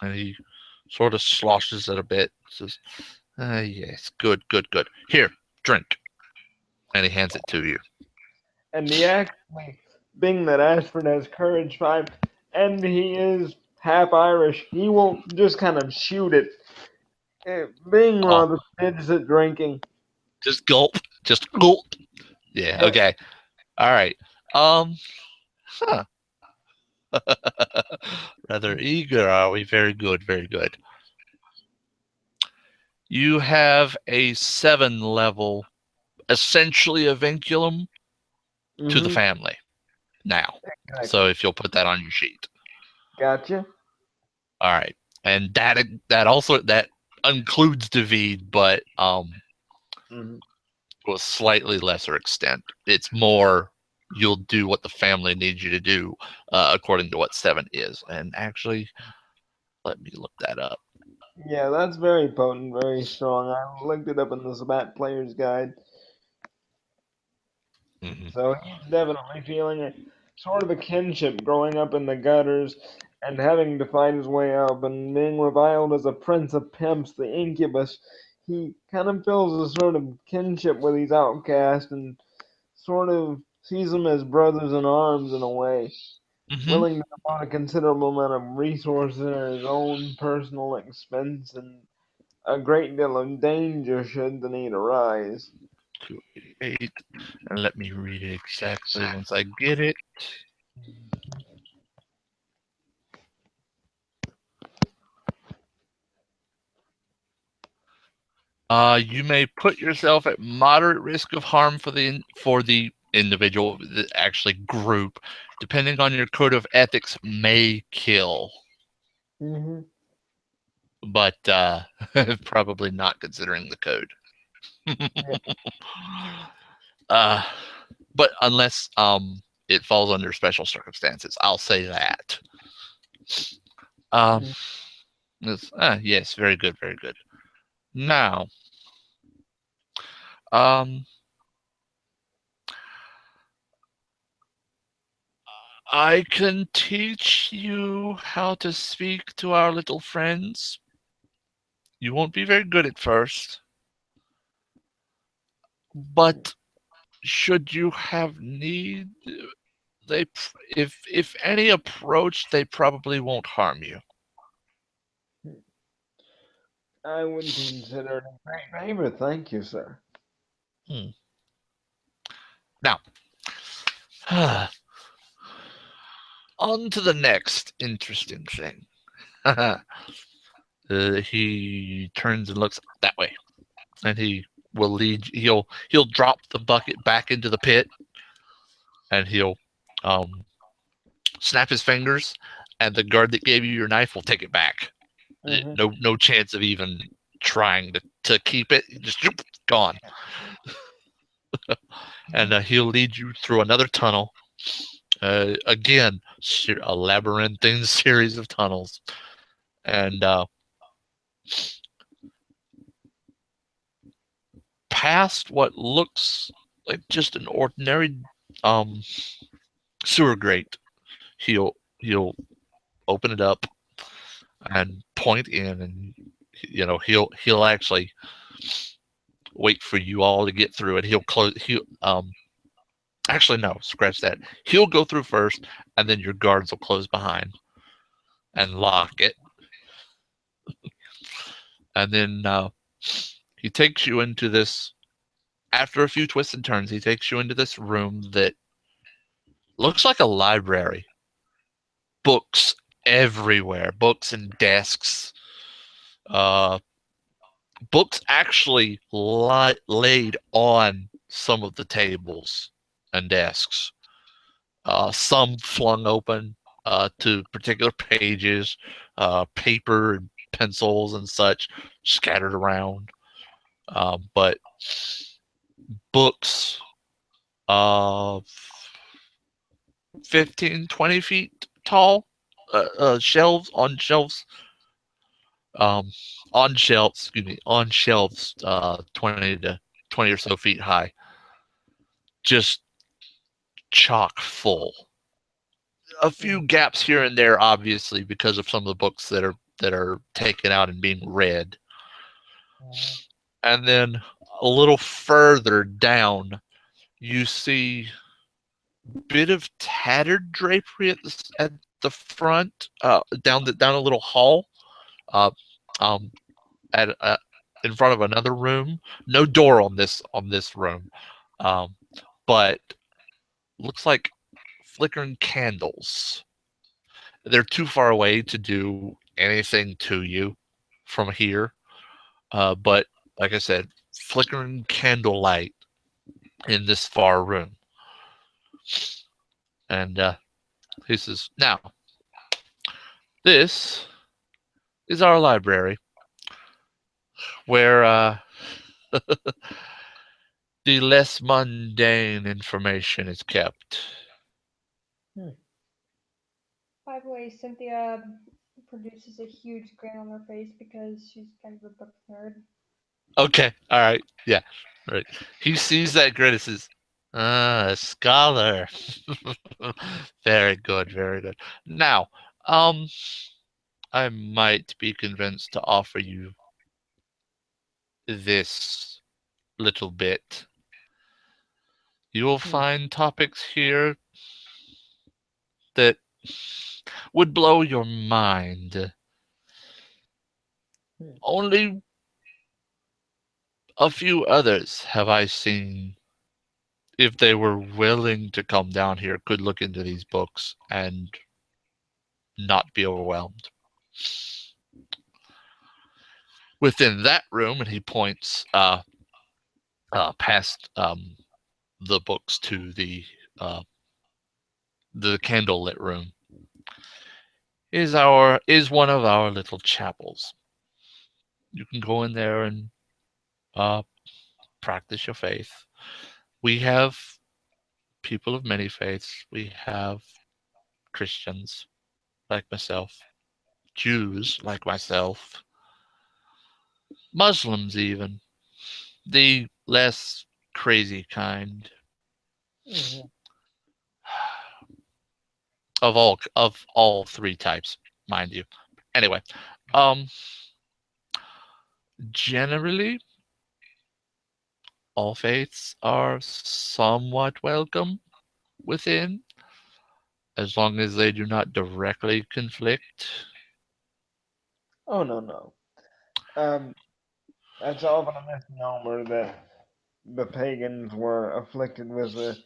and he sort of sloshes it a bit. Says, "Yes, good, good, good. Here, drink." And he hands it to you. And he actually, being that Ashford has courage five, and he is half Irish, he will just kind of shoot it. Being Oh, rather prodigious at drinking. just gulp, just gulp. Yeah, Yeah. okay, all right. Huh. Rather eager, are we? Very good, very good. You have a 7 level, essentially a vinculum to the Mm-hmm. family now. So Exactly. if you'll put that on your sheet. Gotcha. All right. And that also that includes David, but Mm-hmm. to a slightly lesser extent. It's more you'll do what the family needs you to do, according to what 7 is. And actually, let me look that up. Yeah, that's very potent, very strong. I looked it up in the Sabat Player's Guide. Hmm. So he's definitely feeling a sort of a kinship growing up in the gutters and having to fight his way up and being reviled as a prince of pimps, the incubus. He kind of feels a sort of kinship with these outcasts and sort of sees them as brothers in arms in a way, Hmm. willing to devote a considerable amount of resources at his own personal expense and a great deal of danger should the need arise. 288. And let me read it exactly once I get it. You may put yourself at moderate risk of harm for the individual, the actually group, depending on your code of ethics, may kill, Mm-hmm. but probably not considering the code. Yeah. uh, but unless it falls under special circumstances, I'll say that. Um, yes, very good, very good. Now, um, I can teach you how to speak to our little friends. You won't be very good at first, but should you have need, if any approach, they probably won't harm you. I would consider it a great favor. Thank you, sir. Hmm. Now, on to the next interesting thing. He turns and looks that way, and he will lead. He'll drop the bucket back into the pit, and he'll um, snap his fingers, and the guard that gave you your knife will take it back. Mm-hmm. No chance of even trying to keep it. Just gone. And he'll lead you through another tunnel. Again, a labyrinthine series of tunnels, and past what looks like just an ordinary um, sewer grate. He'll open it up and point in, and he'll actually wait for you all to get through it. He'll close. He'll actually no, scratch that. He'll go through first, and then your guards will close behind and lock it, and then he takes you into this. After a few twists and turns, he takes you into this room that looks like a library. Books everywhere, books and desks. Uh, Books actually laid on some of the tables and desks. Some flung open to particular pages, paper and pencils and such scattered around. But books, uh, 15, 20 feet tall, shelves um, on shelves, excuse me, on shelves, 20 or so feet high. Just chock full. A few Mhm. gaps here and there, obviously, because of some of the books that are taken out and being read. Mhm. And then a little further down, you see bit of tattered drapery at the front, down a little hall, uh, um, at in front of another room. No door on this room, um, but looks like flickering candles. They're too far away to do anything to you from here, but like I said, flickering candlelight in this far room. And he says, "Now, this is our library where the less mundane information is kept." Hmm. By the way, Cynthia produces a huge grin on her face because she's kind of a book nerd. Okay, all right, yeah, right. He sees that grin and says, "Ah, a scholar." Very good, very good. Now, um, I might be convinced to offer you this little bit. You will Hmm. find topics here that would blow your mind. Hmm. Only a few others have I seen, if they were willing to come down here, could look into these books and not be overwhelmed. Within that room, and he points past the books to uh, the candlelit room, is one of our little chapels. You can go in there and uh, practice your faith. We have people of many faiths. We have Christians like myself, Jews like myself, Muslims even, the less crazy kind Mhm. of all three types, mind you. Anyway, um, generally, all faiths are somewhat welcome within, as long as they do not directly conflict. Oh no no. Um, that's often a misnomer that the pagans were afflicted with the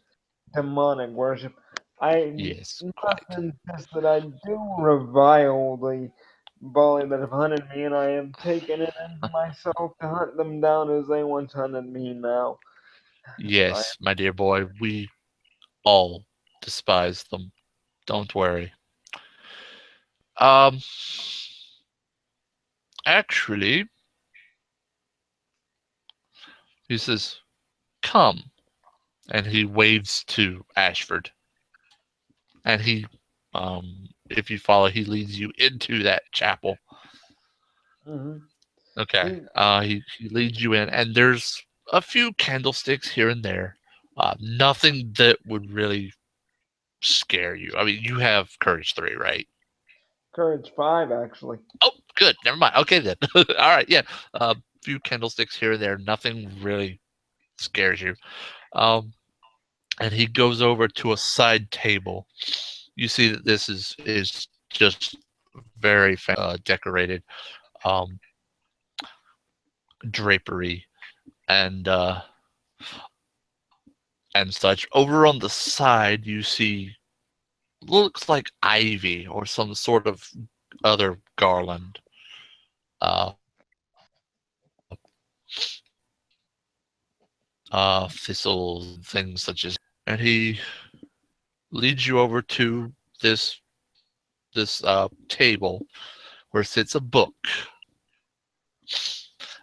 demonic worship. I Yes, must quite. insist that I do revile the bully that have hunted me, and I have taken it into myself to hunt them down as they once hunted me now. I, Yes, my dear boy, we all despise them. Don't worry. Um, actually, he says, "Come," and he waves to Ashford, and if you follow, he leads you into that chapel. hmm Okay. he, He leads you in, and there's a few candlesticks here and there. Nothing that would really scare you. I mean, you have courage 3, right? Courage 5, actually. Oh, good. Never mind. Okay then. All right. Yeah. A few candlesticks here and there. Nothing really scares you. Um, and he goes over to a side table. You see that this is just very decorated, um, drapery and such. Over on the side, you see looks like ivy or some sort of other garland, thistles and things such as. And he leads you over to this table where sits a book,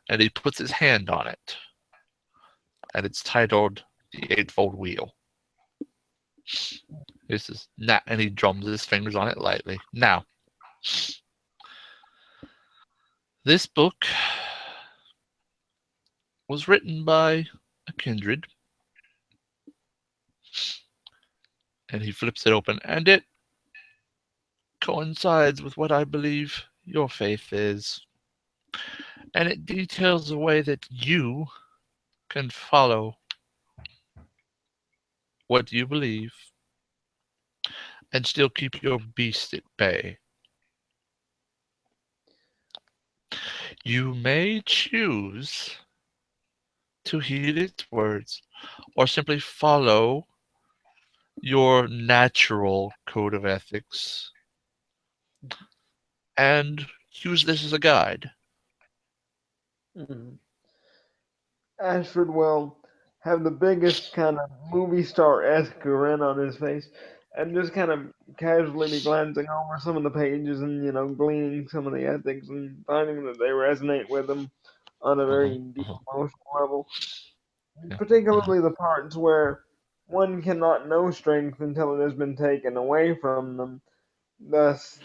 and he puts his hand on it, and it's titled "The Eightfold Wheel." This is now, and he drums his fingers on it lightly. Now, this book was written by a kindred And he flips it open, and it coincides with what I believe your faith is. And it details a way that you can follow what you believe and still keep your beast at bay. You may choose to heed its words or simply follow your natural code of ethics and use this as a guide. Mhm. Ashford will have the biggest kind of movie star esque grin on his face and just kind of casually be glancing over some of the pages and, gleaning some of the ethics and finding that they resonate with him on a Uh-huh, very deep uh-huh, emotional level. yeah, mhm. Particularly the parts where one cannot know strength until it has been taken away from them, thus,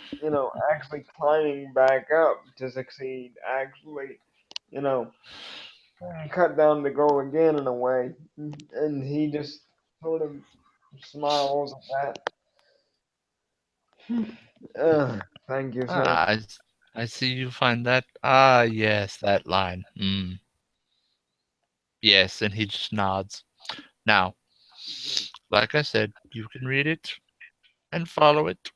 actually climbing back up to succeed, actually, you know, cut down to grow again in a way. And he just sort of smiles at that. Thank you, sir. Ah, I see you find that. Ah, yes, that line. Yes, and he just nods. Now, like I said, you can read it and follow it,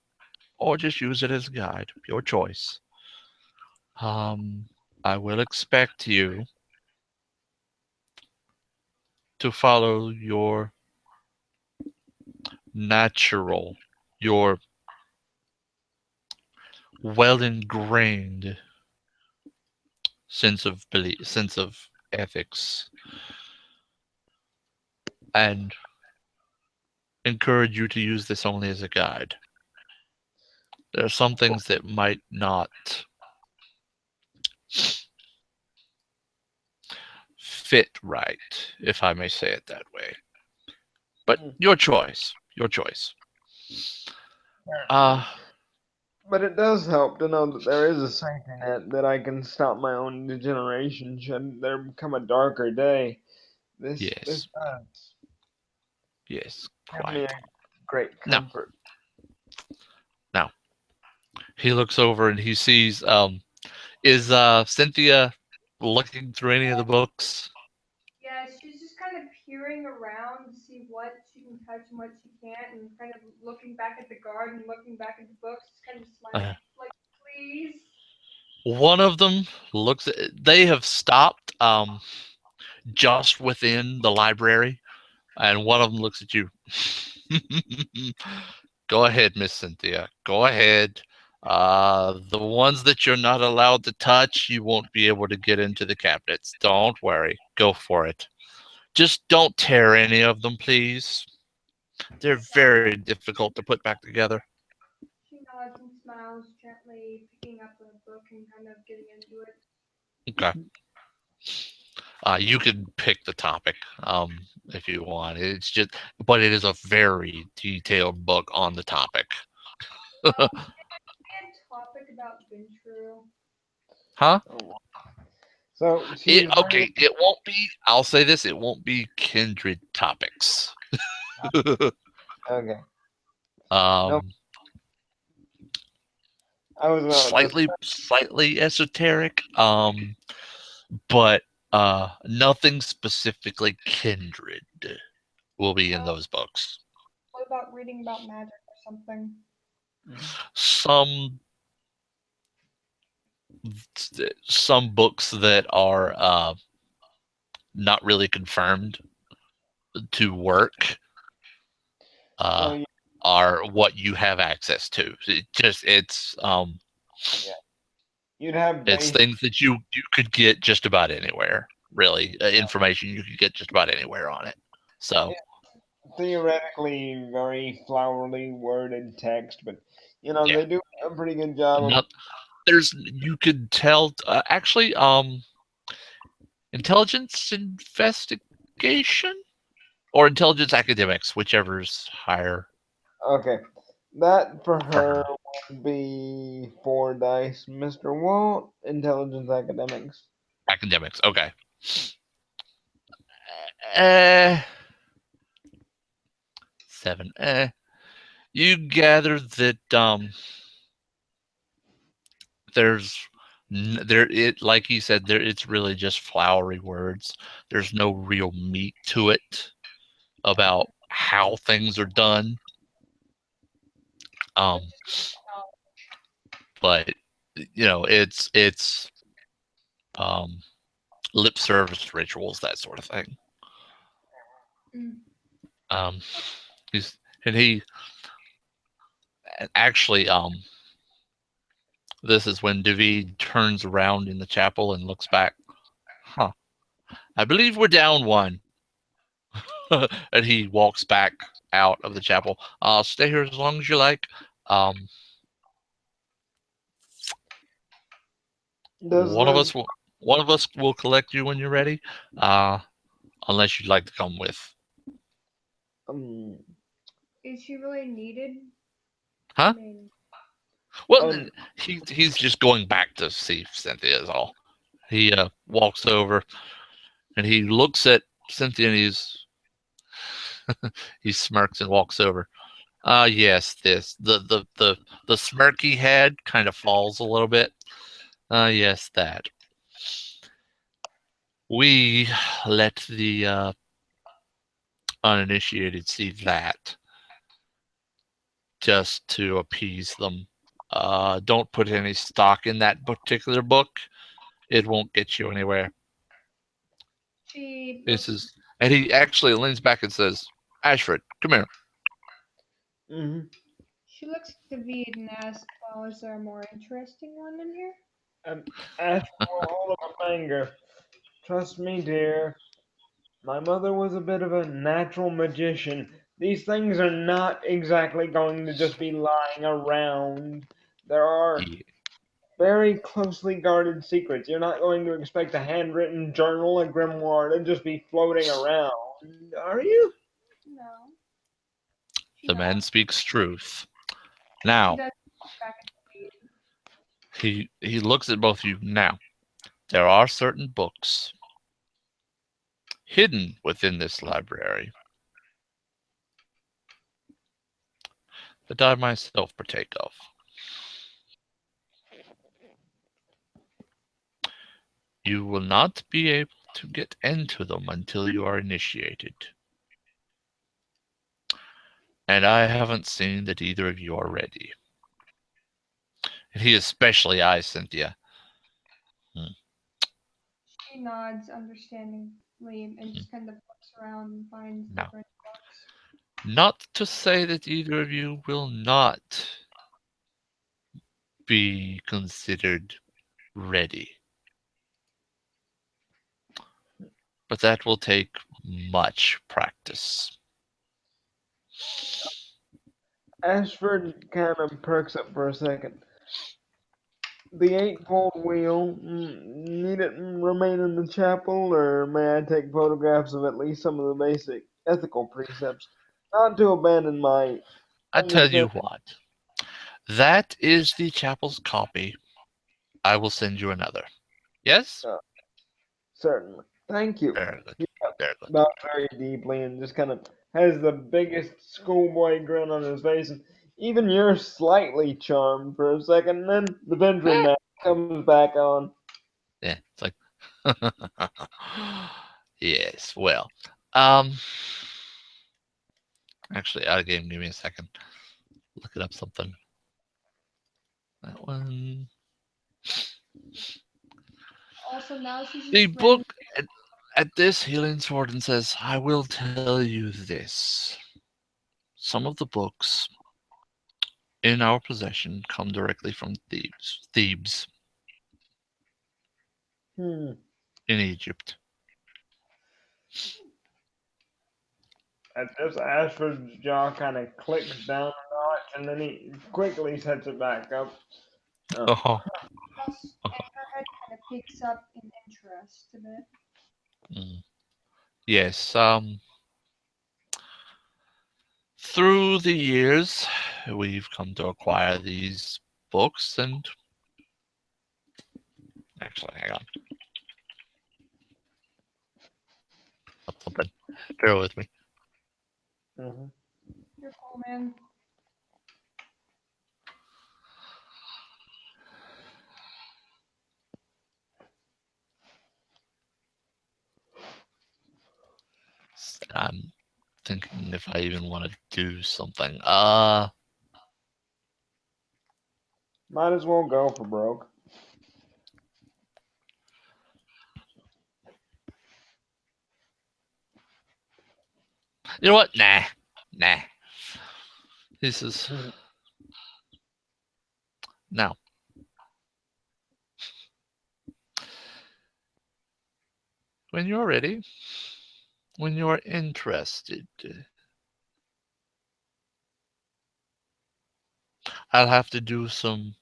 or just use it as a guide. Your choice. Um, I will expect you to follow your natural, your well ingrained sense of belief, sense of ethics, and encourage you to use this only as a guide. There are some things that might not fit right, if I may say it that way. But Mm, your choice. Your choice. certainly. Uh, But it does help to know that there is a safety net that I can stop my own degeneration should there become a darker day. This yes. does Yes, give me quite. a great Now, comfort. now, he looks over and he sees, is Cynthia looking through any of the books? Yeah, she's just kind of peering around to see what she can touch and what she can't, and kind of looking back at the garden, looking back at the books, just kind of smiling, Uh, like, please. one of them looks at, they have stopped just within the library, and one of them looks at you. Go ahead, Miss Cynthia. Go ahead. The ones that you're not allowed to touch, you won't be able to get into the cabinets. Don't worry. Go for it. Just don't tear any of them, please. They're She nods, very difficult to put back together. she nods and smiles gently, picking up a book and kind of getting into it. Okay. You can pick the topic if you want. It's just, but it is a very detailed book on the topic. And topic about Ventrue. Huh? Oh, so she's bringing. Okay. It won't be. I'll say this. It won't be kindred topics. Okay. No, um, I was about to. slightly esoteric. But nothing specifically kindred will be in Oh, those books. what about reading about magic or something? Some some books that are not really confirmed to work So uh, are what you have access to. yeah, you'd have It's base. things that you could get just about anywhere. Really, information you could get just about anywhere on it. So Theoretically very flowery worded text, but yeah, they do a pretty good job of. not there's you could tell actually intelligence investigation or intelligence academics, whichever's higher Okay, that for for her her. would be 4 dice, Mr. Walt, intelligence academics. Academics, okay. Uh, 7. You gather that there's there it like he said there it's really just flowery words. There's no real meat to it about how things are done. Um, That's but it's um lip service rituals, that sort of thing. mm. Um, he's and he actually this is when David turns around in the chapel and looks back. Huh. I believe we're down one. And he walks back out of the chapel. I'll stay here as long as you like. Um, Does one of this us will one of us will collect you when you're ready. Uh, unless you'd like to come with. um Is she really needed? I Huh? mean, Well, um he's just going back to see Cynthia is all. He walks over and he looks at Cynthia and he smirks and walks over. Yes, this the smirk he had kind of falls a little bit. Yes, that we let the uninitiated see that just to appease them. Don't put any stock in that particular book. It won't get you anywhere. she This looks is, and he actually leans back and says, "Ashford, come here." mhm. she looks at David and asks, "Well, is there a more interesting one in here?" um Ashford will hold up a finger. Trust me, dear. My mother was a bit of a natural magician. These things are not exactly going to just be lying around. There are Yeah, very closely guarded secrets. You're not going to expect a handwritten journal, a grimoire, to just be floating around, are you? No, she the man nods. speaks truth. She Now does look back at David. he looks at both of you. Now there are certain books hidden within this library that I myself partake of. You will not be able to get into them until you are initiated. And I haven't seen that either of you are ready. And he especially eyes Cynthia. Hmm, She nods understandingly and hmm. just kind of looks around and finds Now, different books. not to say that either of you will not be considered ready, but that will take much practice. Ashford kind of perks up for a second. The eightfold wheel, need it remain in the chapel, or may I take photographs of at least some of the basic ethical precepts? Not to abandon my I tell you understanding. what, that is the chapel's copy. I will send you another. Yes? Uh, Certainly. Thank you. Very good. He Very good. bows very deeply and just kind of has the biggest schoolboy grin on his face. And even you're slightly charmed for a second, and then the Benjamin Eh, mask comes back on. yeah, it's like yes. Well, um, actually, out of game. Give me a second. Looking up something. That one. Also, now she's The just ready. book at this healing sword and says, "I will tell you this. Some of the books in our possession come directly from Thebes Hmm. in Egypt." At this, Ashford's jaw kind of clicks down a notch, and then he quickly sets it back up. Oh. Oh, Yes, and her head kind of picks up in interest a bit. mm. Yes. Through the years, we've come to acquire these books, and actually, hang on, up something. Bear with me. Mhm. You're cool, man. I'm thinking if I even want to do something. Might as well go for broke. You know what? Nah. This is now. When you're ready, when you're interested, I'll have to do some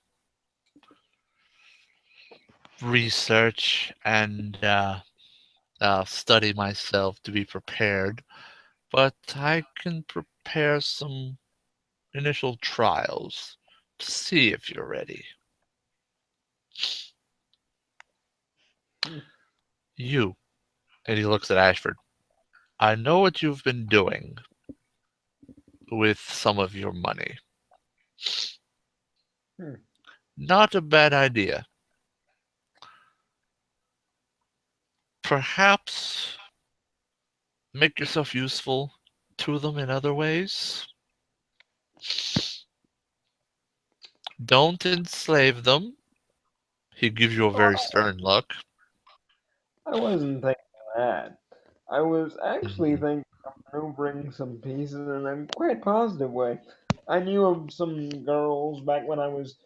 research and study myself to be prepared. But I can prepare some initial trials to see if you're ready. You, and he looks at Ashford. I know what you've been doing with some of your money. Not a bad idea. Perhaps make yourself useful to them in other ways. Don't enslave them. He gives you a very stern look. I wasn't thinking that. I was actually Mhm. thinking of maneuvering some pieces in a quite positive way. I knew of some girls back when I was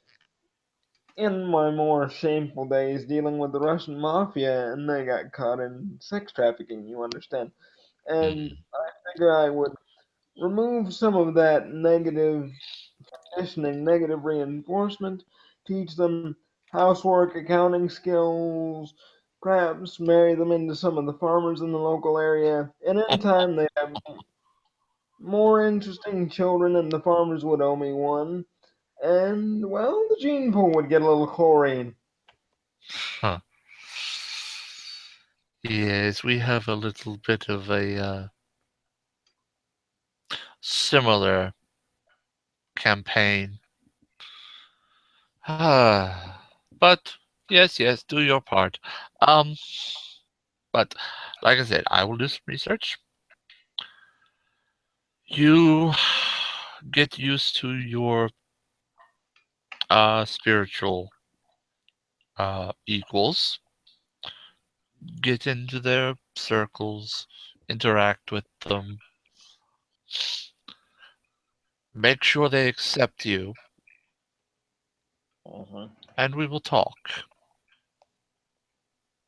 in my more shameful days dealing with the Russian mafia, and they got caught in sex trafficking, you understand. And Mhm. I figure I would remove some of that negative conditioning, negative reinforcement, teach them housework, accounting skills, perhaps marry them into some of the farmers in the local area, and in time they have more interesting children, and the farmers would owe me one. And, well, the gene pool would get a little chlorine. Huh. Yes, we have a little bit of a similar campaign. But yes, do your part. Um, but like I said, I will do some research. You get used to your spiritual equals, get into their circles, interact with them, make sure they accept you, Uh-huh. and we will talk.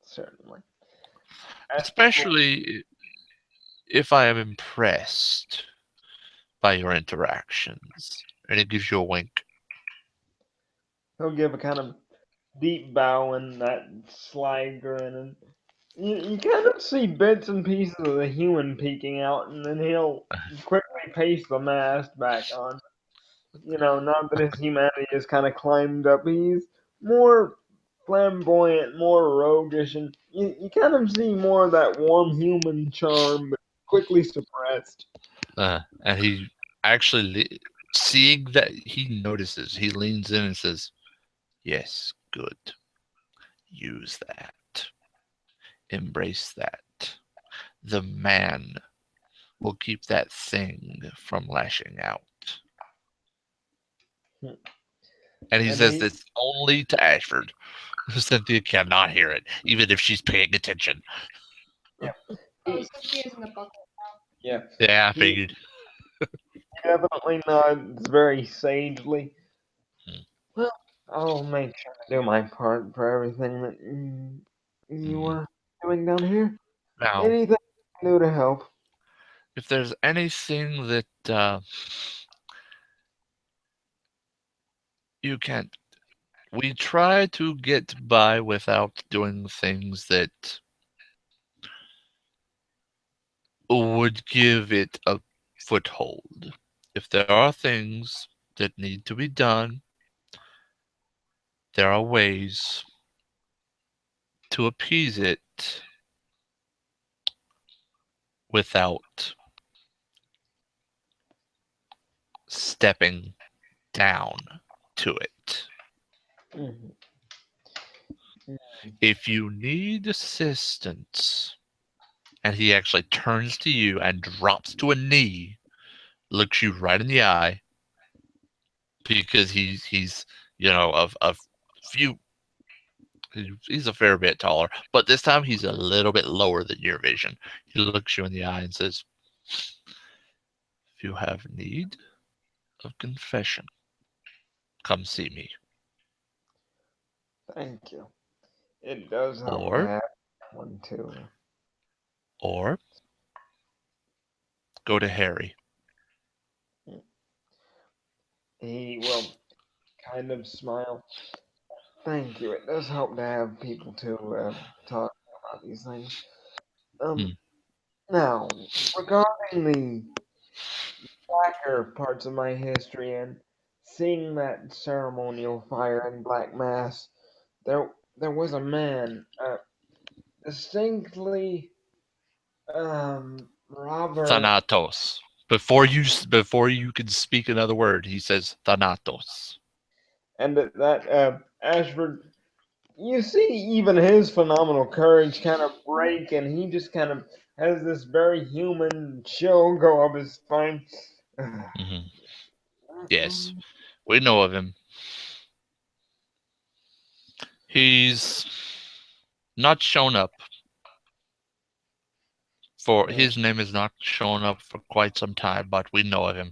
Certainly. Especially if I am impressed by your interactions. And it gives you a wink. He'll give a kind of deep bow and that sly grin, and you kind of see bits and pieces of the human peeking out, and then he'll quickly paste the mask back on. Not that his humanity has kind of climbed up. He's more flamboyant, more roguish, and you kind of see more of that warm human charm, but quickly suppressed. And he actually, seeing that, he notices. He leans in and says, yes, good. Use that. Embrace that. The man will keep that thing from lashing out. And he And says he, this only to Ashford. Cynthia cannot hear it, even if she's paying attention. yeah, Oh, he, Cynthia's in the bucket. yeah, Yeah, I he figured. definitely nods very sagely. Mm, Well, I'll make sure to do my part for everything that you mhm. are doing down here. Now, Anything I can do to help. if there's anything that you can't, we try to get by without doing things that would give it a foothold. If there are things that need to be done, there are ways to appease it without stepping down to it. Mhm. If you need assistance, and he actually turns to you and drops to a knee, looks you right in the eye, because he's a few he's a fair bit taller, but this time he's a little bit lower than your vision. He looks you in the eye and says, "If you have need of confession, come see me, Thank you. It does help to or have one too. or go to Harry." He will kind of smile. Thank you. It does help to have people to talk about these things. Um, Hmm. Now, regarding the blacker parts of my history and seeing that ceremonial fire in Black Mass, there was a man, distinctly Robert, Thanatos. Before you can speak another word, he says Thanatos. and that Ashford. You see, even his phenomenal courage kind of break, and he just kind of has this very human chill go up his spine. Hmm. Yes, we know of him. He's not shown up for his name is not shown up for quite some time, but we know of him.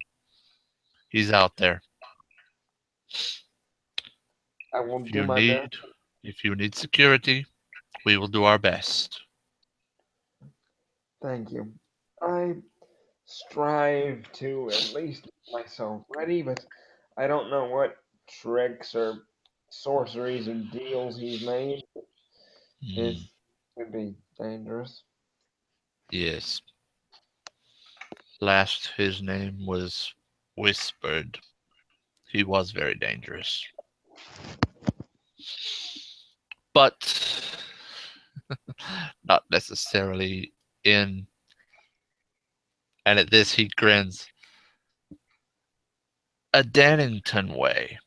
He's out there. I will If do you my best. need if you need security, we will do our best. Thank you. I strive to at least make myself ready, but I don't know what tricks or sorceries or deals he's made. It Mm, could be dangerous. yes. Last his name was whispered. He was very dangerous. But not necessarily in, and at this he grins, a Dannington way.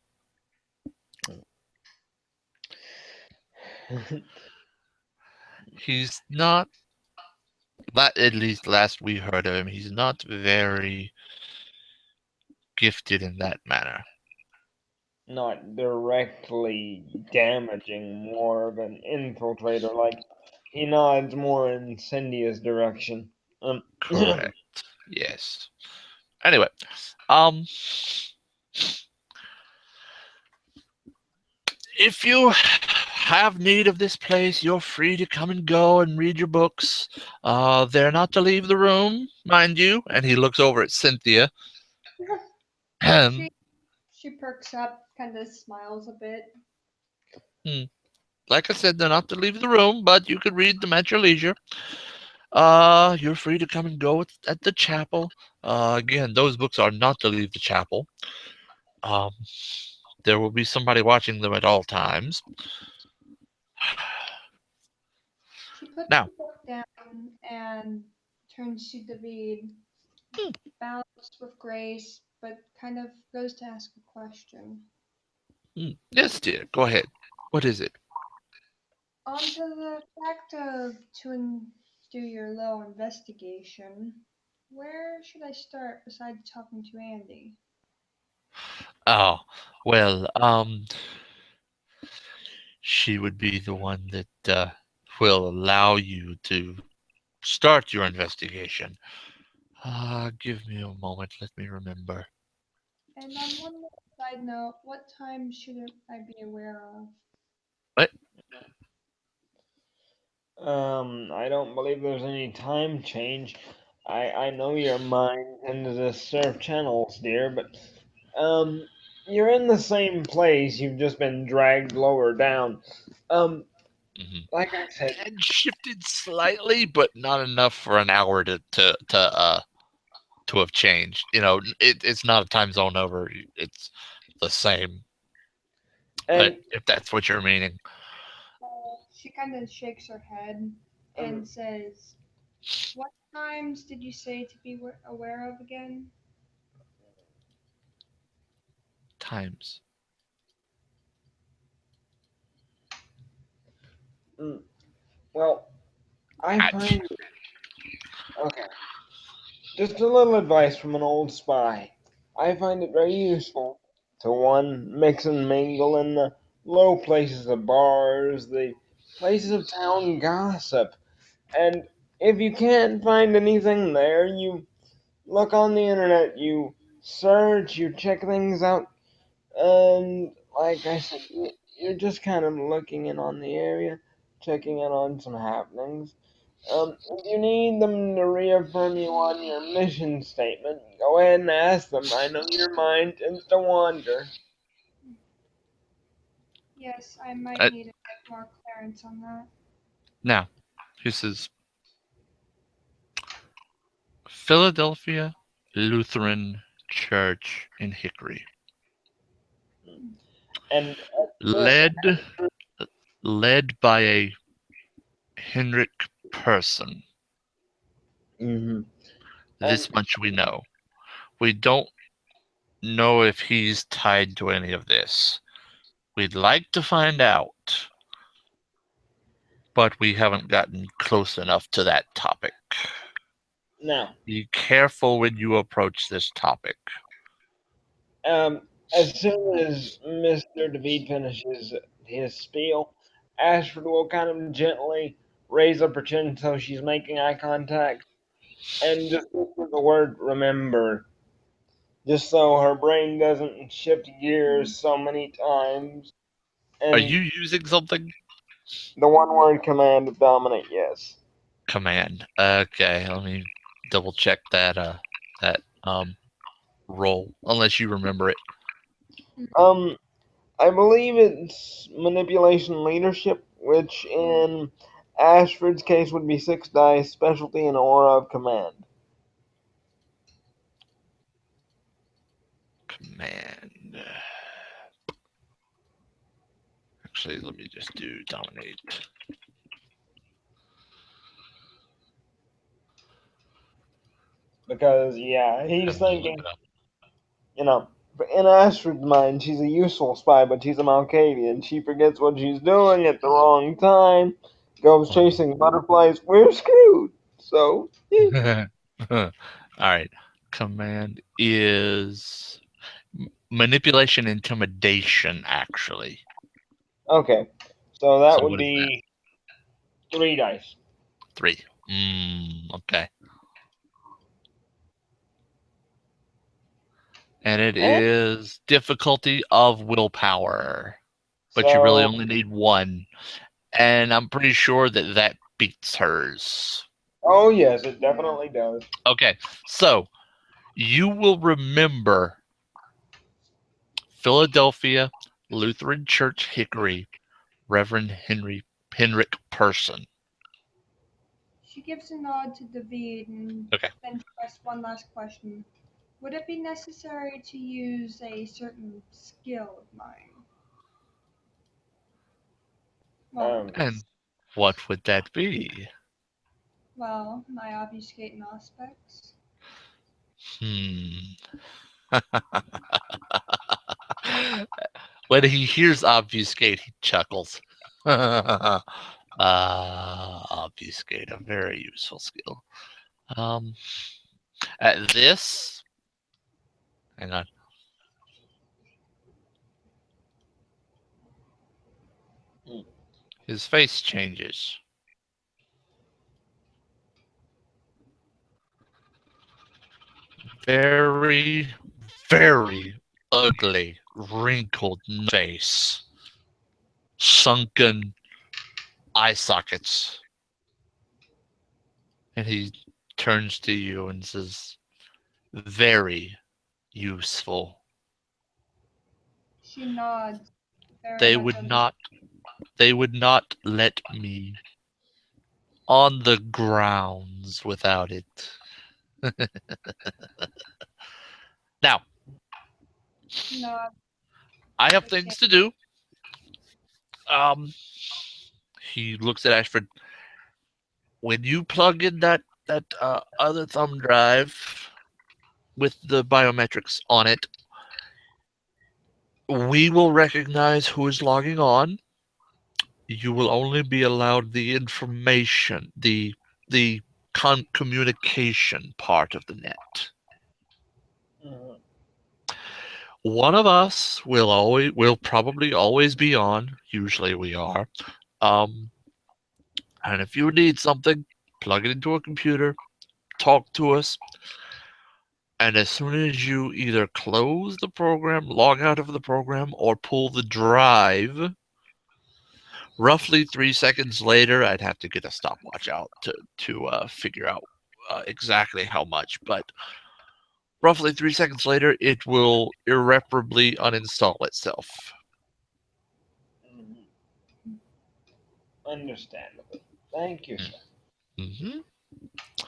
He's not, at least last we heard of him, he's not very gifted in that manner. Not directly damaging, more of an infiltrator. Like he nods more in Cynthia's direction. Correct. Yes. Anyway, um, if you have need of this place, you're free to come and go and read your books. They're not to leave the room, mind you. And he looks over at Cynthia. she And she perks up, kind of smiles a bit. like I said, they're not to leave the room, but you could read them at your leisure. You're free to come and go at the chapel. Again, those books are not to leave the chapel. Um, there will be somebody watching them at all times. She puts Now, the book down and turns to David, bows with grace, but kind of goes to ask a question. yes, dear, go ahead. What is it? On to the fact of do your little investigation. Where should I start besides talking to Andy? Oh, well, she would be the one that will allow you to start your investigation. Give me a moment. Let me remember. And on one little side note, what time should I be aware of? What? I don't believe there's any time change. I know your mind tends to surf channels, dear, but um, you're in the same place. You've just been dragged lower down. Um, Mhm. like I said, And shifted slightly, but not enough for an hour to have changed. It's not a time zone over. It's the same. But and if that's what you're meaning, She kind of shakes her head um, and says, "What times did you say to be aware of again?" times. mm, well, I I, find. Okay, just a little advice from an old spy. I find it very useful to one mix and mingle in the low places of bars, the places of town gossip, and if you can't find anything there, you look on the internet, you search, you check things out, and like I said, you're just kind of looking in on the area, checking in on some happenings. If you need them to reaffirm you on your mission statement, go ahead and ask them. I know your mind tends to wander. Yes, I might Uh, need a bit more clearance on that. Now, he says Philadelphia Lutheran Church in Hickory, And this, led led by a Henrik person. hmm and This much we know. We don't know if he's tied to any of this. We'd like to find out, but we haven't gotten close enough to that topic. now, Be careful when you approach this topic. as soon as Mr. David finishes his spiel, Ashford will kind of gently raise up her chin so she's making eye contact and just whisper the word remember, just so her brain doesn't shift gears so many times. Are And you using something? the one word command of dominate, yes. Command. Okay, let me double check that roll, unless you remember it. Um, I believe it's manipulation leadership, which in Ashford's case would be 6 dice, specialty and aura of command. Command. Actually, let me just do dominate. Because, yeah, he's Have to look thinking, it up. you know, in Ashford's mind, she's a useful spy, but she's a Malkavian. She forgets what she's doing at the wrong time, goes chasing butterflies. We're screwed. So, All right. Command is manipulation, intimidation. Actually, okay. So that so would what is that? be 3 dice. Three. Okay. And it And is difficulty of willpower, but you really so, only need one, and I'm pretty sure that that beats hers. oh, yes, it Yeah. definitely does. Okay, so you will remember Philadelphia Lutheran Church Hickory, Reverend Henrik Person. She gives a nod to David and Okay. then she asks one last question. Would it be necessary to use a certain skill of mine? Well, Um, And what would that be? my obfuscating aspects. Hmm. When he hears obfuscate, he chuckles. Obfuscate, a very useful skill. Um, at this, hang on, his face changes. Very, very ugly, wrinkled face, sunken eye sockets, and he turns to you and says, "Very useful. She nods, very They much would understanding. not, they would not let me on the grounds without it. Now, She nods, I have understanding. things to do." He looks at Ashford. When you plug in that other thumb drive with the biometrics on it, we will recognize who is logging on. You will only be allowed the information, the communication part of the net. Mhm. One of us will probably always be on. Usually we are. Um, and if you need something, plug it into a computer, talk to us, and as soon as you either close the program, log out of the program, or pull the drive, roughly 3 seconds later, I'd have to get a stopwatch out to figure out exactly how much, but roughly 3 seconds later, it will irreparably uninstall itself. Mhm. Understandable. Thank you, sir. Mm-hmm.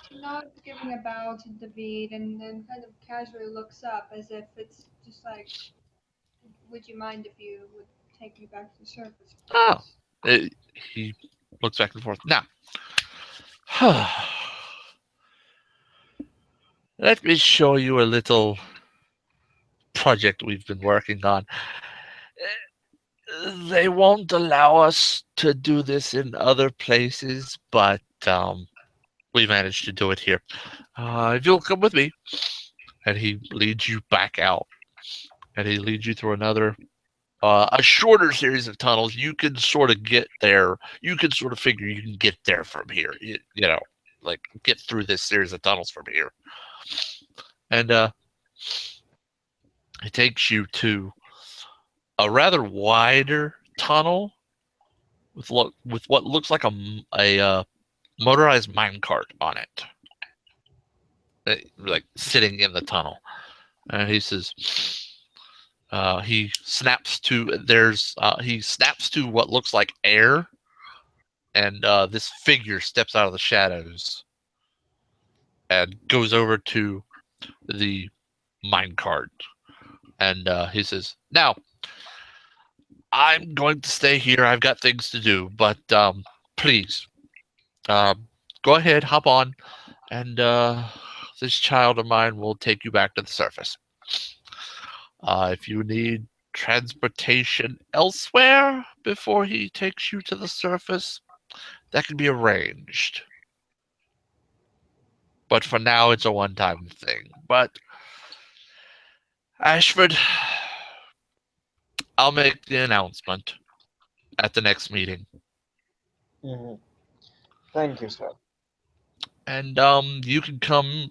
She nods, giving a bow to David, and then kind of casually looks up as if it's just like, would you mind if you would take me back to the surface, Oh, please? he looks back and forth. Now, let me show you a little project we've been working on. They won't allow us to do this in other places, but we managed to do it here. If you'll come with me, and he leads you back out, and he leads you through a shorter series of tunnels. You can sort of get there. You can sort of figure you can get there from here. Like get through this series of tunnels from here, and it takes you to a rather wider tunnel with what looks like a motorized minecart on it, like sitting in the tunnel. And he says, he snaps to what looks like air, and this figure steps out of the shadows and goes over to the minecart. And he says, "Now, I'm going to stay here. I've got things to do, but please, um, go ahead, hop on, and this child of mine will take you back to the surface. If you need transportation elsewhere before he takes you to the surface, that can be arranged. But for now, it's a one-time thing. But Ashford, I'll make the announcement at the next meeting, Mhm. Thank you, sir. and you can come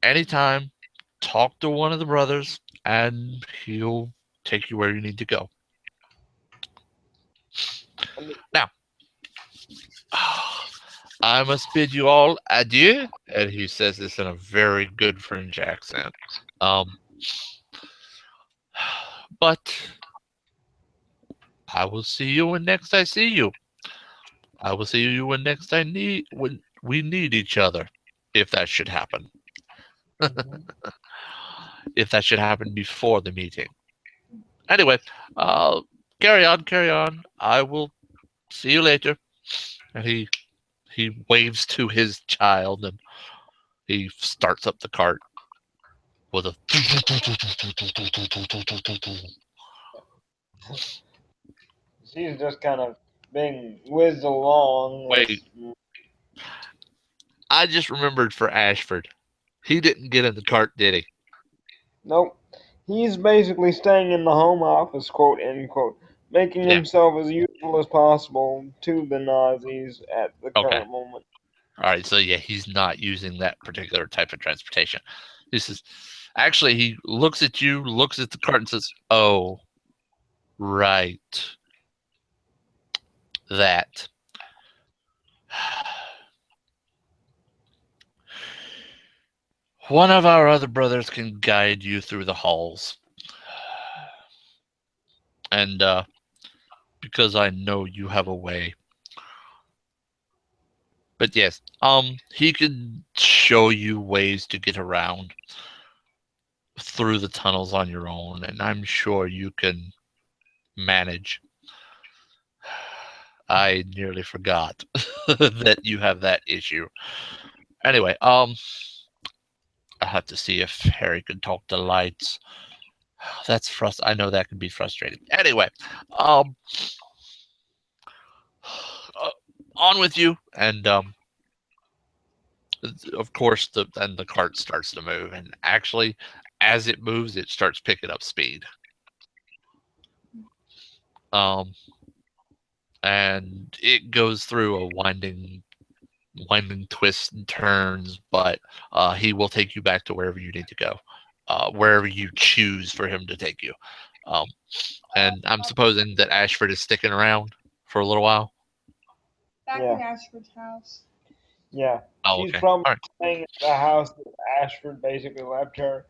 anytime, talk to one of the brothers, and he'll take you where you need to go. Und- Now, I must bid you all adieu. And he says this in a very good French accent. Um, but I will see you when next I see you. I will see you when we need each other, if that should happen. Mhm. If that should happen before the meeting. Anyway, uh, carry on, carry on. I will see you later. And he waves to his child, and he starts up the cart with a She's just kind of being whizzed along wait. as I just remembered for Ashford. He didn't get in the cart, did he? nope. He's basically staying in the home office, quote unquote, making Yeah. himself as useful as possible to the Nazis at the Okay. current moment. All right. So yeah, he's not using that particular type of transportation. This is actually he looks at you, looks at the cart, and says, "Oh, right, that." One of our other brothers can guide you through the halls, and because I know you have a way. But yes, he can show you ways to get around through the tunnels on your own, and I'm sure you can manage. I nearly forgot that you have that issue. Anyway, I have to see if Harry can talk to lights. I know that can be frustrating. Anyway, um, uh, on with you, and of course, then the cart starts to move, and actually, as it moves, it starts picking up speed. Um, and it goes through a winding twists and turns, but he will take you back to wherever you need to go, wherever you choose for him to take you. Um, and I'm supposing that Ashford is sticking around for a little while. Back Yeah. at Ashford's house. Yeah, Oh, she's okay. probably All right. staying at the house that Ashford basically left her.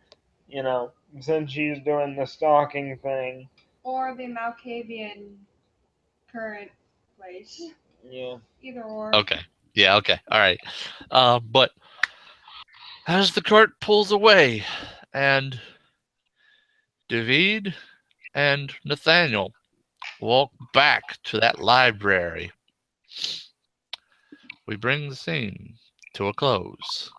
Since she's doing the stalking thing. Or the Malkavian current place. Yeah. Either or. Okay. Yeah. Okay. All right. But as the cart pulls away, and David and Nathaniel walk back to that library, we bring the scene to a close.